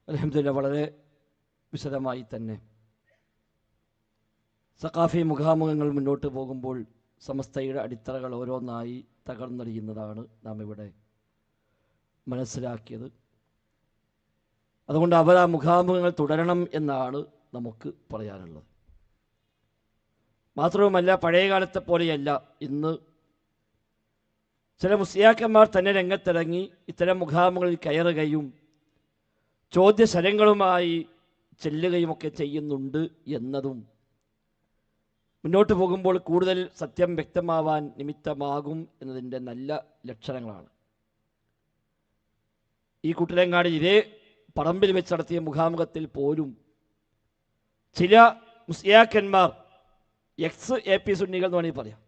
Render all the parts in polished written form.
അൽഹംദുലില്ലാഹ് വളരെ വിശദമായി തന്നെ സഖാഫി മുഖാമുഖങ്ങൾ മുന്നോട്ട് പോകുമ്പോൾ സമസ്തയുടെ അടിത്തറകൾ ഓരോന്നായി തകർന്നടിയുന്നതാണ് നാം ഇവിടെ മനസ്സിലാക്കിയത്. അതുകൊണ്ട് അവർ ആ മുഖാമുഖങ്ങൾ തുടരണം എന്നാണ് നമുക്ക് പറയാനുള്ളത്. മാത്രവുമല്ല, പഴയ കാലത്തെ പോലെയല്ല ഇന്ന് ചില മുസ്ലിയാക്കന്മാർ തന്നെ രംഗത്തിറങ്ങി ഇത്തരം മുഖാമുഖങ്ങളിൽ കയറുകയും ചോദ്യശരങ്ങളുമായി ചെല്ലുകയുമൊക്കെ ചെയ്യുന്നുണ്ട് എന്നതും മുന്നോട്ട് പോകുമ്പോൾ കൂടുതൽ സത്യം വ്യക്തമാവാൻ നിമിത്തമാകും എന്നതിൻ്റെ നല്ല ലക്ഷണങ്ങളാണ്. ഈ കുട്ടിലങ്ങാടി ഇതേ പറമ്പിൽ വെച്ച് നടത്തിയ മുഖാമുഖത്തിൽ പോലും ചില മുസ്ലിയാക്കന്മാർ എക്സ് AP സുന്നികൾ എന്ന് വേണമെങ്കിൽ പറയാം,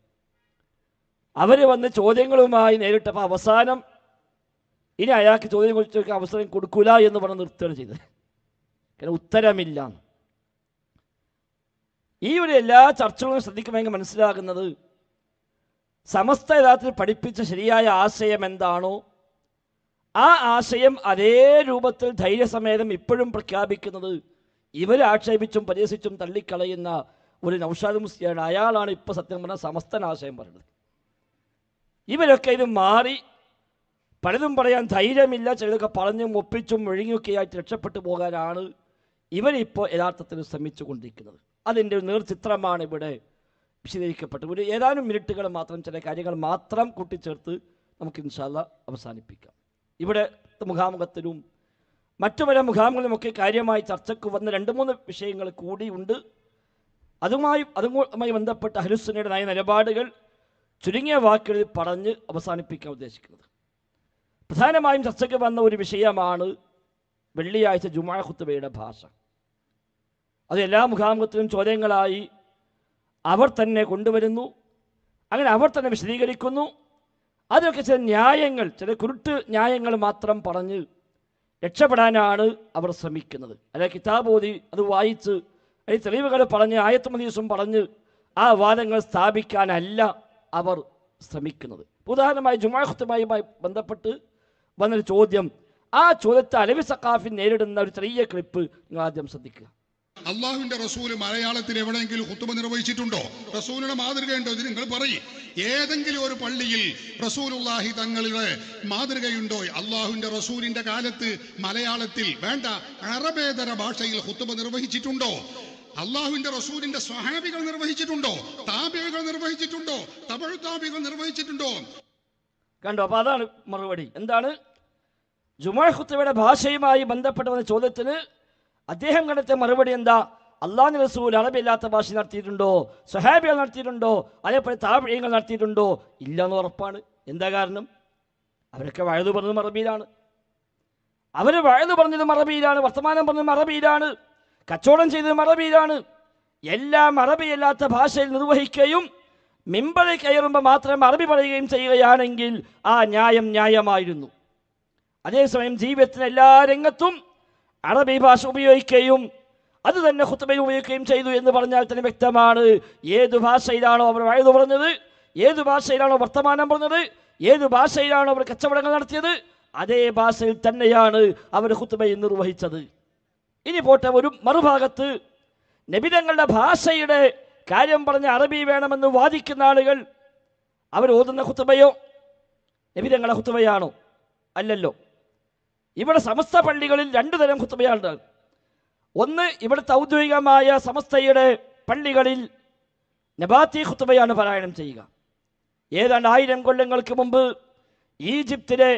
അവർ വന്ന് ചോദ്യങ്ങളുമായി നേരിട്ടപ്പോൾ അവസാനം ഇനി അയാൾക്ക് ചോദ്യം ചോദിക്കാൻ അവസരം കൊടുക്കൂല എന്ന് പറഞ്ഞ് നിർത്തുകയാണ് ചെയ്തത്. കാരണം ഉത്തരമില്ല. ഈ ഒരു എല്ലാ ചർച്ചകളും ശ്രദ്ധിക്കുമെങ്കിൽ മനസ്സിലാകുന്നത് സമസ്ത യഥാർത്ഥത്തിൽ പഠിപ്പിച്ച ശരിയായ ആശയം എന്താണോ ആ ആശയം അതേ രൂപത്തിൽ ധൈര്യസമേതം ഇപ്പോഴും പ്രഖ്യാപിക്കുന്നത് ഇവർ ആക്ഷേപിച്ചും പരിഹസിച്ചും തള്ളിക്കളയുന്ന ഒരു നൗഷാദ് മുസ്ലിയാണ്. അയാളാണ് ഇപ്പോൾ സത്യം പറഞ്ഞാൽ സമസ്തൻ ആശയം പറയുന്നത്. ഇവരൊക്കെ ഇത് മാറി പലതും പറയാൻ ധൈര്യമില്ല, ചിലതൊക്കെ പറഞ്ഞും ഒപ്പിച്ചും ഒഴുങ്ങിയൊക്കെയായിട്ട് രക്ഷപ്പെട്ടു പോകാനാണ് ഇവരിപ്പോൾ യഥാർത്ഥത്തിൽ ശ്രമിച്ചു കൊണ്ടിരിക്കുന്നത്. അതിൻ്റെ ഒരു നേർചിത്രമാണ് ഇവിടെ വിശദീകരിക്കപ്പെട്ടത്. ഒരു ഏതാനും മിനിറ്റുകൾ മാത്രം ചില കാര്യങ്ങൾ മാത്രം കൂട്ടിച്ചേർത്ത് നമുക്ക് ഇൻഷാ അല്ലാഹ് അവസാനിപ്പിക്കാം. ഇവിടെ മുഖാമുഖത്തിലും മറ്റു പല മുഖാമുഖങ്ങളുമൊക്കെ കാര്യമായി ചർച്ചയ്ക്ക് വന്ന 2-3 വിഷയങ്ങൾ കൂടിയുണ്ട്. അതുമായി ബന്ധപ്പെട്ട അഹ്ലുസുന്നയുടെ നയ നിലപാടുകൾ ചുരുങ്ങിയ വാക്കുകളിൽ പറഞ്ഞ് അവസാനിപ്പിക്കാൻ ഉദ്ദേശിക്കുന്നത്. പ്രധാനമായും ചർച്ചയ്ക്ക് വന്ന ഒരു വിഷയമാണ് വെള്ളിയാഴ്ച ജുമുഅ ഖുത്ബയുടെ ഭാഷ. അത് എല്ലാ മുഖാമുഖത്തിലും ചോദ്യങ്ങളായി അവർ തന്നെ കൊണ്ടുവരുന്നു. അങ്ങനെ അവർ തന്നെ വിശദീകരിക്കുന്നു. അതിലൊക്കെ ചില ന്യായങ്ങൾ, ചില കുരുട്ട് ന്യായങ്ങൾ മാത്രം പറഞ്ഞ് രക്ഷപ്പെടാനാണ് അവർ ശ്രമിക്കുന്നത്. അല്ലെ കിതാബ് ഓതി അത് വായിച്ച് ഈ തെളിവുകൾ പറഞ്ഞ് ആയത്തും ഹദീസും പറഞ്ഞ് ആ വാദങ്ങൾ സ്ഥാപിക്കാനല്ല അവർ ശ്രമിക്കുന്നത്. ഉദാഹരണമായി ജുമുഅ ഖുത്ബയുമായി ബന്ധപ്പെട്ട് വന്നൊരു ചോദ്യം, ആ ചോദ്യത്തെ അലവി സഖാഫി നേരിടുന്ന ഒരു ചെറിയ ക്ലിപ്പ് നിങ്ങൾ ആദ്യം ശ്രദ്ധിക്കുക. അള്ളാഹുവിന്റെ റസൂല് മലയാളത്തിൽ എവിടെയെങ്കിലും ഖുത്ബ നിർവഹിച്ചിട്ടുണ്ടോ? റസൂലിന്റെ മാതൃകയുണ്ടോ? ഇത് നിങ്ങൾ പറയും. ഏതെങ്കിലും ഒരു പള്ളിയിൽ റസൂലുള്ളാഹി തങ്ങളുടെ മാതൃകയുണ്ടോ? അള്ളാഹുവിന്റെ റസൂലിന്റെ കാലത്ത് മലയാളത്തിൽ വേണ്ട അറബേതര ഭാഷയിൽ ഖുത്ബ നിർവഹിച്ചിട്ടുണ്ടോ? അള്ളാഹുവിന്റെ റസൂലിന്റെ സ്വഹാബികൾ നിർവഹിച്ചിട്ടുണ്ടോ? താബികൾ നിർവഹിച്ചിട്ടുണ്ടോ? തബഉ താബികൾ നിർവഹിച്ചിട്ടുണ്ടോ? കണ്ടോ? അപ്പൊ അതാണ് മറുപടി. എന്താണ്? ജുമുഅ ഖുത്ബയുടെ ഭാഷയുമായി ബന്ധപ്പെട്ട വന്ന ചോദ്യത്തിന് അദ്ദേഹം കണ്ടെത്തിയ മറുപടി എന്താ? അള്ളാഹുവിന്റെ റസൂൽ അറബിയല്ലാത്ത ഭാഷ നടത്തിയിട്ടുണ്ടോ? സ്വഹാബികൾ നടത്തിയിട്ടുണ്ടോ? അതേപോലെ താബിഈങ്ങൾ നടത്തിയിട്ടുണ്ടോ? ഇല്ല എന്ന് ഉറപ്പാണ്. എന്താ കാരണം? അവരൊക്കെ വഅദ് പറഞ്ഞതും അറബിയിലാണ്, അവർ വഅദ് പറഞ്ഞതും അറബിയിലാണ്, വർത്തമാനം പറഞ്ഞതും അറബിയിലാണ്, കച്ചവടം ചെയ്തതും അറബിയിലാണ്. എല്ലാം അറബിയല്ലാത്ത ഭാഷയിൽ നിർവഹിക്കുകയും മിമ്പറിൽ കയറുമ്പോൾ മാത്രം അറബി പറയുകയും ചെയ്യുകയാണെങ്കിൽ ആ ന്യായം ന്യായമായിരുന്നു. അതേസമയം ജീവിതത്തിന് എല്ലാ രംഗത്തും അറബി ഭാഷ ഉപയോഗിക്കുകയും അത് തന്നെ ഖുത്ബയിൽ ഉപയോഗിക്കുകയും ചെയ്തു എന്ന് പറഞ്ഞാൽ തന്നെ വ്യക്തമാണ് ഏതു ഭാഷയിലാണോ അവർ വഅദ് പറഞ്ഞത്, ഏതു ഭാഷയിലാണോ വർത്തമാനം പറഞ്ഞത്, ഏതു ഭാഷയിലാണോ അവർ കച്ചവടങ്ങൾ നടത്തിയത്, അതേ ഭാഷയിൽ തന്നെയാണ് അവർ ഖുത്ബയിൽ നിർവഹിച്ചത്. ഇനി പോട്ടെ, ഒരു മറുഭാഗത്ത് നബിതങ്ങളുടെ ഭാഷയുടെ കാര്യം പറഞ്ഞ് അറബി വേണമെന്ന് വാദിക്കുന്ന ആളുകൾ അവർ ഓതുന്ന ഖുത്ബയോ നബിതങ്ങളുടെ ഖുത്ബയാണോ? അല്ലല്ലോ. ഇവിടെ സമസ്ത പള്ളികളിൽ 2 തരം ഖുത്ബയാണ്. ഒന്ന്, ഇവിടുത്തെ ഔദ്യോഗികമായ സമസ്തയുടെ പള്ളികളിൽ നബാത്തി ഖുത്ബയാണ് പാരായണം ചെയ്യുക. ഏതാണ്ട് 1000 കൊല്ലങ്ങൾക്ക് മുമ്പ് ഈജിപ്തിലെ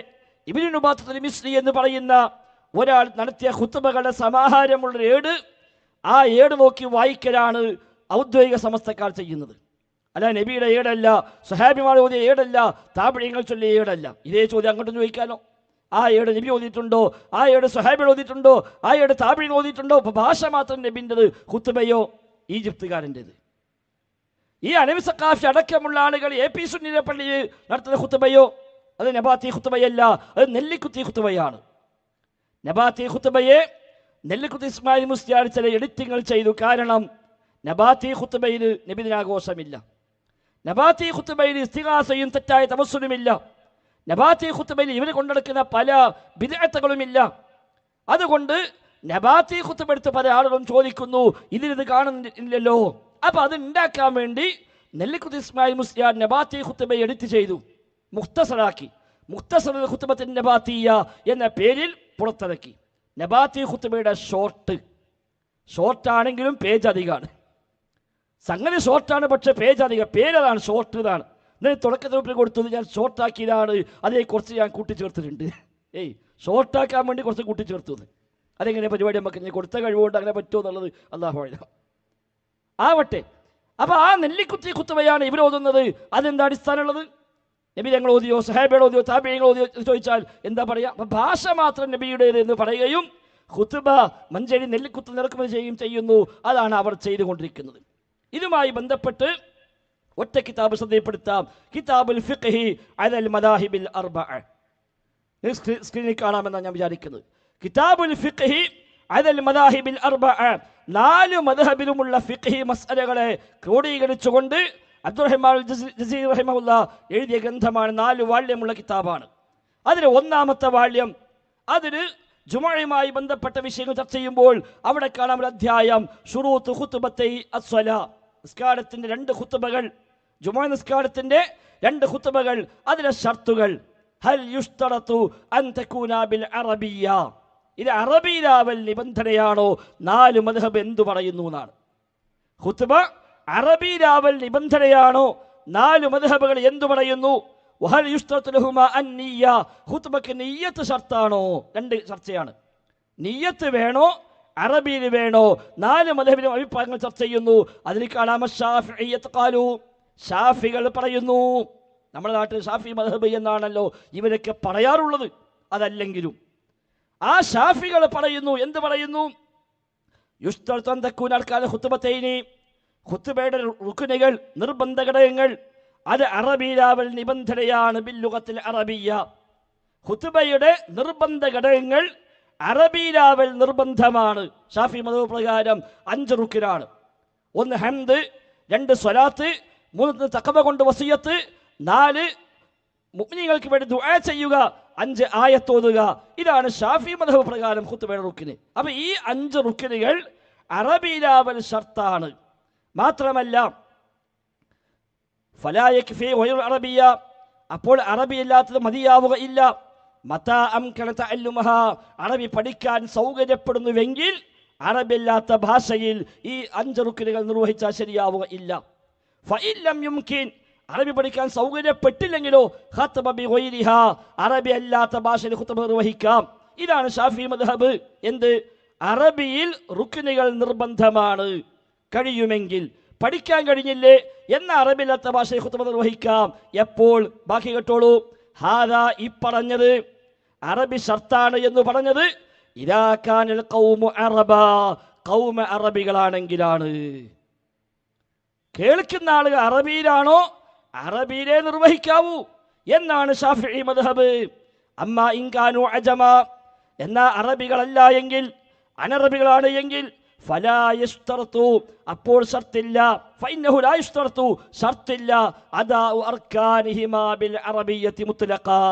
ഇബ്നു നുബാത്തത്തുൽ മിസ്രി എന്ന് പറയുന്ന ഒരാൾ നടത്തിയ ഖുത്ബകളുടെ സമാഹാരമുള്ള ഏട്, ആ ഏട് നോക്കി വായിക്കലാണ് ഔദ്യോഗിക സമസ്തക്കാർ ചെയ്യുന്നത്. അല്ല നബിയുടെ ഏടല്ല, സ്വഹാബിമാർ ഓതിയ ഏടല്ല, താബിഈങ്ങൾ ചൊല്ലിയ ഏടല്ല. ഇതേ ചോദ്യം അങ്ങോട്ടും ചോദിക്കാനോ? ആ ഏട് നബി ഓതിയിട്ടുണ്ടോ? ആ ഏട് സ്വഹാബികൾ ഓതിയിട്ടുണ്ടോ? ആ ഏട് താബിഈൻ ഓതിയിട്ടുണ്ടോ? അപ്പോൾ ഭാഷ മാത്രം നബിൻ്റെത്, ഖുത്ബയോ ഈജിപ്തുകാരൻ്റെത്. ഈ അലവി സഖാഫി അടക്കമുള്ള ആളുകൾ AP സുന്നിയുടെ പള്ളിയിൽ നടത്തുന്ന ഖുത്ബയോ അത് നബാത്തി ഖുത്ബയല്ല, അത് നെല്ലിക്കുത്തി ഖുത്ബയാണ്. നബാത്തി ഖുത്ബയെ നെല്ലിക്കുത്തി ഇസ്മായിൽ മുസ്ലിയാർ ചില എഡിറ്റിങ്ങൾ ചെയ്തു. കാരണം നബാത്തി ഖുത്ബയിൽ നബിദിനാഘോഷമില്ല, നബാത്തി ഖുത്ബയിൽ ഇസ്തിഗാസയും തെറ്റായ തവസ്സുലുമില്ല, നബാത്തി ഖുത്ബയിൽ ഇവർ കൊണ്ടെടുക്കുന്ന പല ബിദ്അത്തുകളുമില്ല. അതുകൊണ്ട് നബാത്തി ഖുത്ബ എടുത്ത് പല ആളുകളും ചോദിക്കുന്നു, ഇതിലിത് കാണുന്നില്ലല്ലോ. അപ്പൊ അത് ഉണ്ടാക്കാൻ വേണ്ടി നെല്ലിക്കുത്ത് ഇസ്മായിൽ മുസ്ലിയാർ നബാത്തി ഖുത്ബ എഡിറ്റ് ചെയ്തു, മുഖ്തസറാക്കി. മുഖ്തസർ ഖുത്ബത്തിൻ നബാത്തിയ എന്ന പേരിൽ പുറത്തിറക്കി. നബാത്തി ഖുത്ബയുടെ ഷോർട്ടാണെങ്കിലും പേജ് അധികമാണ്. സംഗതി ഷോർട്ടാണ്, പക്ഷെ പേജ് അധികം. പേരതാണ്, ഷോർട്ട് ഇതാണ്. എന്നിട്ട് തുടക്കത്തിൽ കൊടുത്തത് ഞാൻ ഷോർട്ടാക്കിയതാണ്, അതിനെ കുറച്ച് ഞാൻ കൂട്ടിച്ചേർത്തിട്ടുണ്ട്. ഷോർട്ടാക്കാൻ വേണ്ടി കുറച്ച് കൂട്ടിച്ചേർത്തത്. അതെങ്ങനെ പരിപാടി നമുക്ക് ഇനി കൊടുത്ത കഴിവുകൊണ്ട് അങ്ങനെ പറ്റുമോ എന്നുള്ളത് അല്ലാഹു അഅലം. ആവട്ടെ. അപ്പൊ ആ നെല്ലിക്കുത്തി ഖുത്ബയാണ് ഇവർ ഓതുന്നത്. അതെന്താ അടിസ്ഥാനമുള്ളത്? നബി ഞങ്ങൾ ഓതിയോ, സഹാബികൾ ഓതിയോ, താബിഈങ്ങൾ ഓതിയോ ചോദിച്ചാൽ എന്താ പറയുക? അപ്പം ഭാഷ മാത്രം നബിയുടേത് എന്ന് പറയുകയും ഖുത്ബ മഞ്ചേരി നെല്ലിക്കുത്ത് നിറക്കുമതി ചെയ്യുന്നു. അതാണ് അവർ ചെയ്തുകൊണ്ടിരിക്കുന്നത്. ഇതുമായി ബന്ധപ്പെട്ട് ഒറ്റ കിതാബ് ശ്രദ്ധപ്പെടുത്താം. കിതാബുൽ ഫിഖ്ഹി അലൽ മദാഹിബിൽ അർബഅ. സ്ക്രീനിൽ കാണാമെന്നാണ് ഞാൻ വിചാരിക്കുന്നത്. കിതാബുൽ ഫിഖ്ഹി അലൽ മദാഹിബിൽ അർബഅ, 4 മദ്ഹബിലുമുള്ള ഫിഖ്ഹി മസ്അലകളെ ക്രോഡീകരിച്ചുകൊണ്ട് അബ്ദുറഹ്മാൻ ജസീർ റഹിമഹുല്ലാ എഴുതിയ ഗ്രന്ഥമാണ്. 4 വാള്യമുള്ള കിതാബാണ്. അതിൽ 1-ാമത്തെ വാള്യം, അതിന് ജുമുഅയുമായി ബന്ധപ്പെട്ട വിഷയങ്ങൾ ചർച്ച ചെയ്യുമ്പോൾ അവിടെ കാണാൻ ഒരു അധ്യായം, ശുറൂത്ത് ഖുത്ബത്തൈ അസ്സലാ, നിസ്കാരത്തിന്റെ 2 ഖുത്ബകൾ, ജുമുഅ നിസ്കാരത്തിന്റെ 2 ഖുത്ബകൾ, അതിലെ ഷർത്തുകൾ. ഹൽ യുഷ്തറതു അൻ തകൂന ബിൽ അറബിയ്യ, ഇത് അറബിയിലാവൽ നിബന്ധനയാണോ? 4 മദ്ഹബ് എന്തു പറയുന്നു എന്നാണ്. ഖുത്ബ അറബിയിലാവൽ നിബന്ധനയാണോ? 4 മദ്ഹബുകൾ എന്തു പറയുന്നു? വഹൽ യുഷ്തറതു ലഹുമാ അന്നിയ്യ, ഖുത്ബക്ക് നിയ്യത്ത് ഷർത്താണോ? 2 ചർച്ചയാണ്. നിയ്യത്ത് വേണോ, അറബിയിൽ വേണോ? 4 മദ്ഹബിലും അഭിപ്രായങ്ങൾ ചർച്ച ചെയ്യുന്നു. അതിൽ കാണാം ശാഫിഇയ്യത്ത് ഖാലു, ഷാഫികൾ പറയുന്നു. നമ്മുടെ നാട്ടിൽ ഷാഫി മദ്ഹബ് എന്നാണല്ലോ ഇവരൊക്കെ പറയാറുള്ളത്. അതല്ലെങ്കിലും ആ ഷാഫികൾ പറയുന്നു, എന്ത് പറയുന്നു? യുഷ്തറതു അൻ തകൂന അർകാന ഖുത്ബത്തൈനി, ഖുത്ബയുടെ റുക്നുകൾ, നിർബന്ധ ഘടകങ്ങൾ, അത് അറബിയിലാവൽ നിബന്ധനയാണ്. ബില്ലുഗത്തിൽ അറബിയ്യ, ഖുത്ബയുടെ നിർബന്ധ ഘടകങ്ങൾ അറബിയിലാവൽ നിർബന്ധമാണ്. ഷാഫി മദ്ഹബ് പ്രകാരം 5 റുക്നാണ്. 1 ഹംദ്, 2 സ്വലാത്ത്, 3 തഖവ കൊണ്ട് വസിയത്ത്, 4 മുഅ്മിനീങ്ങൾക്ക് വേണ്ടി ദുആ ചെയ്യുക, 5 ആയത്തോതുക. ഇതാണ് ഷാഫി മദ്ഹബ് പ്രകാരം ഖുത്ബയുടെ റുക്ന്. അപ്പൊ ഈ 5 റുക്നുകൾ അറബിയിലാവൽ ഷർത്താണ്. മാത്രമല്ല ഫലാ യക്ഫി ഗൈറു അറബിയ്യ, അപ്പോൾ അറബി അല്ലാത്തത് മതിയാവുക ഇല്ല. മതാ അംകന തഅല്ലുമഹ, അറബി പഠിക്കാൻ സൗകര്യപ്പെടുന്നുവെങ്കിൽ അറബി അല്ലാത്ത ഭാഷയിൽ ഈ 5 റുക്നുകൾ നിർവഹിച്ചാൽ ശരിയാവുക ഇല്ല. ഫഇൻ ലം യുംകിൻ, അറബി പഠിക്കാൻ സൗകര്യപ്പെട്ടില്ലെങ്കിലോ ഖത്ബ ബിഗൈരിഹ, അറബി അല്ലാത്ത ഭാഷയിൽ ഖുത്ബ നിർവഹിക്കാം. ഇതാണ് ഷാഫി മദ്ഹബ്. എന്ത്? അറബിയിൽ റുക്നുകൾ നിർബന്ധമാണ്. കഴിയുമെങ്കിൽ, പഠിക്കാൻ കഴിഞ്ഞില്ലേ എന്ന അറബില്ലാത്ത ഭാഷയിൽ ഖുത്ബ നിർവഹിക്കാം. എപ്പോൾ? ബാക്കി കേട്ടോളൂ. ഹാദാ, ഈ പറഞ്ഞത് അറബി ഷർത്താണ് എന്ന് പറഞ്ഞത് ഇദാ കാനൽ ഖൗമു അറബ, ഖൗമ അറബികളാണെങ്കിലാണ്. കേൾക്കുന്ന ആളുകൾ അറബിയിലാണോ? അറബിയിലേ നിർവഹിക്കാവൂ എന്നാണ് ഷാഫിഈ മദ്ഹബ്. അമ്മാ ഇൻ കാനു അജമ, എന്നാ അറബികളല്ല എങ്കിൽ, അനറബികളാണ് എങ്കിൽ ഫലാ യഷ്തറതു, അപ്പോൾ ഷർത്തില്ല. ഫഇന്നഹു ലാ യഷ്തറതു, ഷർത്തില്ല. അദാഉ അർകാനിഹിമാ ബിൽ അറബിയ്യതി മുത്ലഖാ,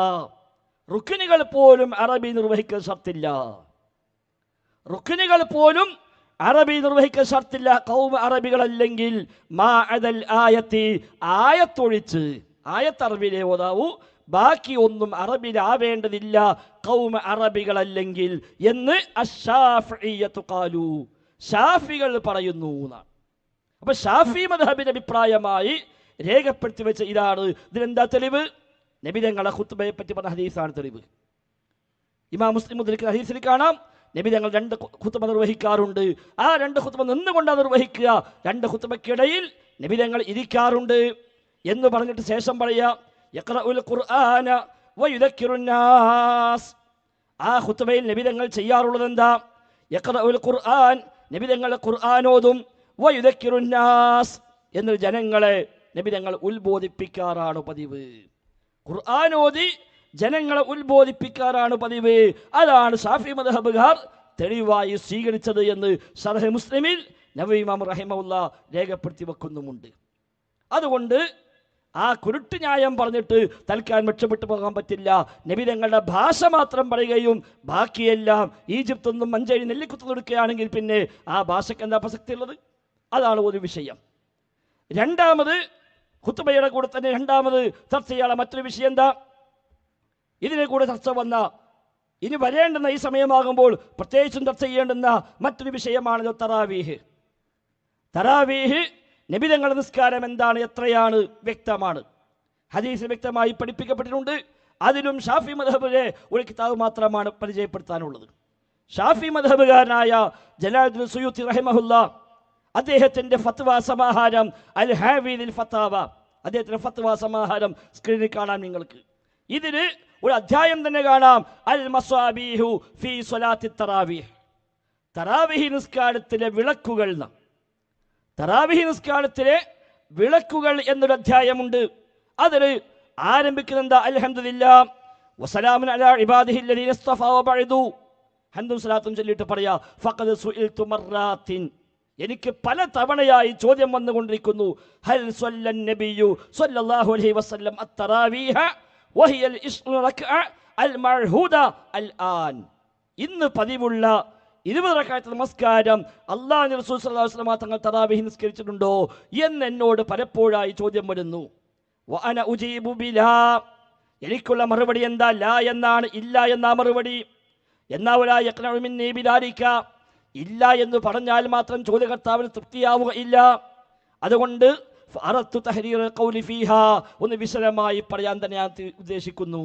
റുക്നുകൾ പോലും അറബി നിർവഹിക്കാൻ ഷർത്തില്ല. റുക്നുകൾ പോലും അറബി നിർവഹിക്കാൻ ഷർത്തില്ല ഖൗമ അറബികളല്ലെങ്കിൽ. മാ അദൽ ആയത്തി, ആയത്തൊഴിച്ച്, ആയത്ത് അറബിയിലെ ഓതാവൂ, ബാക്കി ഒന്നും അറബിയിലാവേണ്ടതില്ല ഖൗമ അറബികളല്ലെങ്കിൽ എന്ന് അശ്ശാഫിഇയ്യത്തു ഖാലു, ഷാഫികൾ പറയുന്നു എന്നാണ്. അപ്പൊ ഷാഫി മദ്ഹബിന്റെ അഭിപ്രായമായി രേഖപ്പെടുത്തി വെച്ച ഇതാണ്. ഇതിനെന്താ തെളിവ്? നബി തങ്ങളുടെ ഖുത്ബയെ പറ്റി പറഞ്ഞ ഹദീസാണ് തെളിവ്. ഇമാം മുസ്ലിം ഉദ്ധരിക്കുന്ന ഹദീസിൽ കാണാം, നബി തങ്ങൾ 2 ഖുത്ബ നിർവഹിക്കാറുണ്ട്. ആ 2 ഖുത്ബ നിന്നുകൊണ്ടാണ് നിർവഹിക്കുക. 2 ഖുത്ബയ്ക്കിടയിൽ നബി തങ്ങൾ ഇരിക്കാറുണ്ട് എന്ന് പറഞ്ഞിട്ട് ശേഷം പറയാ യഖ്റഉൽ ഖുർആന വയുദക്കിറുൻ നാസ്. ആ ഖുത്ബയിൽ നബി തങ്ങൾ ചെയ്യാറുള്ളത് എന്താ? യഖ്റഉൽ ഖുർആൻ, നബി തങ്ങൾ ഖുർആൻ ഓതും. വയുദക്കിറുൻ നാസ്, എന്ന് ജനങ്ങളെ നബി തങ്ങൾ ഉത്ബോധിപ്പിക്കാറാണ് പതിവ്. ഖുർആൻ ഓതി ജനങ്ങളെ ഉത്ബോധിപ്പിക്കാറാണ് പതിവ്. അതാണ് ഷാഫി മദ്ഹബുകാർ തെളിവായി സ്വീകരിച്ചത് എന്ന് ശർഹ് മുസ്ലിമിൽ നവവി ഇമാം റഹിമഹുല്ലാ രേഖപ്പെടുത്തി വെക്കുന്നുമുണ്ട്. അതുകൊണ്ട് ആ കുരുട്ട് ന്യായം പറഞ്ഞിട്ട് തൽക്കാലം രക്ഷപ്പെട്ടു പോകാൻ പറ്റില്ല. നബി തങ്ങളുടെ ഭാഷ മാത്രം പറയുകയും ബാക്കിയെല്ലാം ഈജിപ്തിൽ നിന്നും മഞ്ചേരി നെല്ലിക്കുത്ത് കൊടുക്കുകയാണെങ്കിൽ പിന്നെ ആ ഭാഷയ്ക്ക് എന്താ പ്രസക്തിയുള്ളത്? അതാണ് ഒരു വിഷയം. രണ്ടാമത് ഖുത്ബയുടെ കൂടെ തന്നെ രണ്ടാമത് ചർച്ച ചെയ്യാനുള്ള മറ്റൊരു വിഷയം എന്താ? ഇതിനെ കൂടെ ചർച്ച വന്ന ഇനി വരേണ്ടുന്ന ഈ സമയമാകുമ്പോൾ പ്രത്യേകിച്ചും ചർച്ച ചെയ്യേണ്ടുന്ന മറ്റൊരു വിഷയമാണല്ലോ തറാവീഹ്. തറാവീഹ് നബി തങ്ങളുടെ നിസ്കാരം എന്താണ്, എത്രയാണ് വ്യക്തമാണ്. ഹദീസ് വ്യക്തമായി പഠിപ്പിക്കപ്പെട്ടിട്ടുണ്ട്. അതിലും ഷാഫി മദ്ഹബിലെ ഒരു കിതാബ് മാത്രമാണ് പരിചയപ്പെടുത്താനുള്ളത്. ഷാഫി മദ്ഹബുകാരനായ ജലാലുദ്ദീൻ സുയൂത്തി റഹിമഹുല്ലാ അദ്ദേഹത്തിൻ്റെ ഫത്വ സമാഹാരം അൽ ഹാവീദിൽ ഫത്താവ, അദ്ദേഹത്തിൻ്റെ ഫത്വ സമാഹാരം സ്ക്രീനിൽ കാണാം നിങ്ങൾക്ക്. ഇതിന് ഒരു അധ്യായം തന്നെ കാണാം, അൽ മസ്വാബീഹു ഫീ സ്വലാത്തി തറാവീഹ്, തറാവീഹ് നിസ്കാരത്തിലെ വിളക്കുകൾ. തറാവീഹ് നിസ്കാരത്തിലെ വിളക്കുകൾ എന്നൊരു അധ്യായമുണ്ട്. അതിൽ ആരംഭിക്കുന്നെന്താ? അൽഹംദുലില്ലാ വസലാമുൻ അലാ ഇബാദിഹി അല്ലദീന ഇസ്തഫാ വബഅദു, ഹംദും സലാത്തും ചൊല്ലിയിട്ട് പറയാ ഫഖദ് സുഇൽതു മർറാത്തിൻ, എനിക്ക് പല തവണയായി ചോദ്യം വന്നുകൊണ്ടിരിക്കുന്നു. ഹൽ സ്വല്ലൻ നബിയു സ്വല്ലല്ലാഹു അലൈഹി വസല്ലം അത്തറാവീഹ വഹിയ അൽ ഇശ്റു റക്അ അൽ മഅഹൂദ അൽ ആൻ, ഇന്ന് പതിവുള്ള 20 റക്അത്ത് നമസ്കാരം അല്ലാഹുവിന്റെ റസൂൽ സ്വല്ലല്ലാഹു അലൈഹി വസല്ലം തങ്ങൾ തറാവീഹ് നിസ്കരിച്ചിട്ടുണ്ടോ എന്ന് എന്നോട് പലപ്പോഴായി ചോദ്യം വരുന്നു. വഅന ഉജീബു ബിലാ, എനിക്കുള്ള മറുപടി എന്താ? ലാ എന്നാണ്, ഇല്ല എന്നാ മറുപടി. എന്നാ വലാ യഖ്നഉ മിന്നീ ബിദാലിക, ഇല്ല എന്ന് പറഞ്ഞാൽ മാത്രം ചോദ്യകർത്താവിന് തൃപ്തിയാവുകയില്ല. അതുകൊണ്ട് ഫഅറത്തു തഹ്രീറ ഖൗലി ഫീഹാ, ഒന്ന് വിശദമായി പറയാൻ തന്നെ ഞാൻ ഉദ്ദേശിക്കുന്നു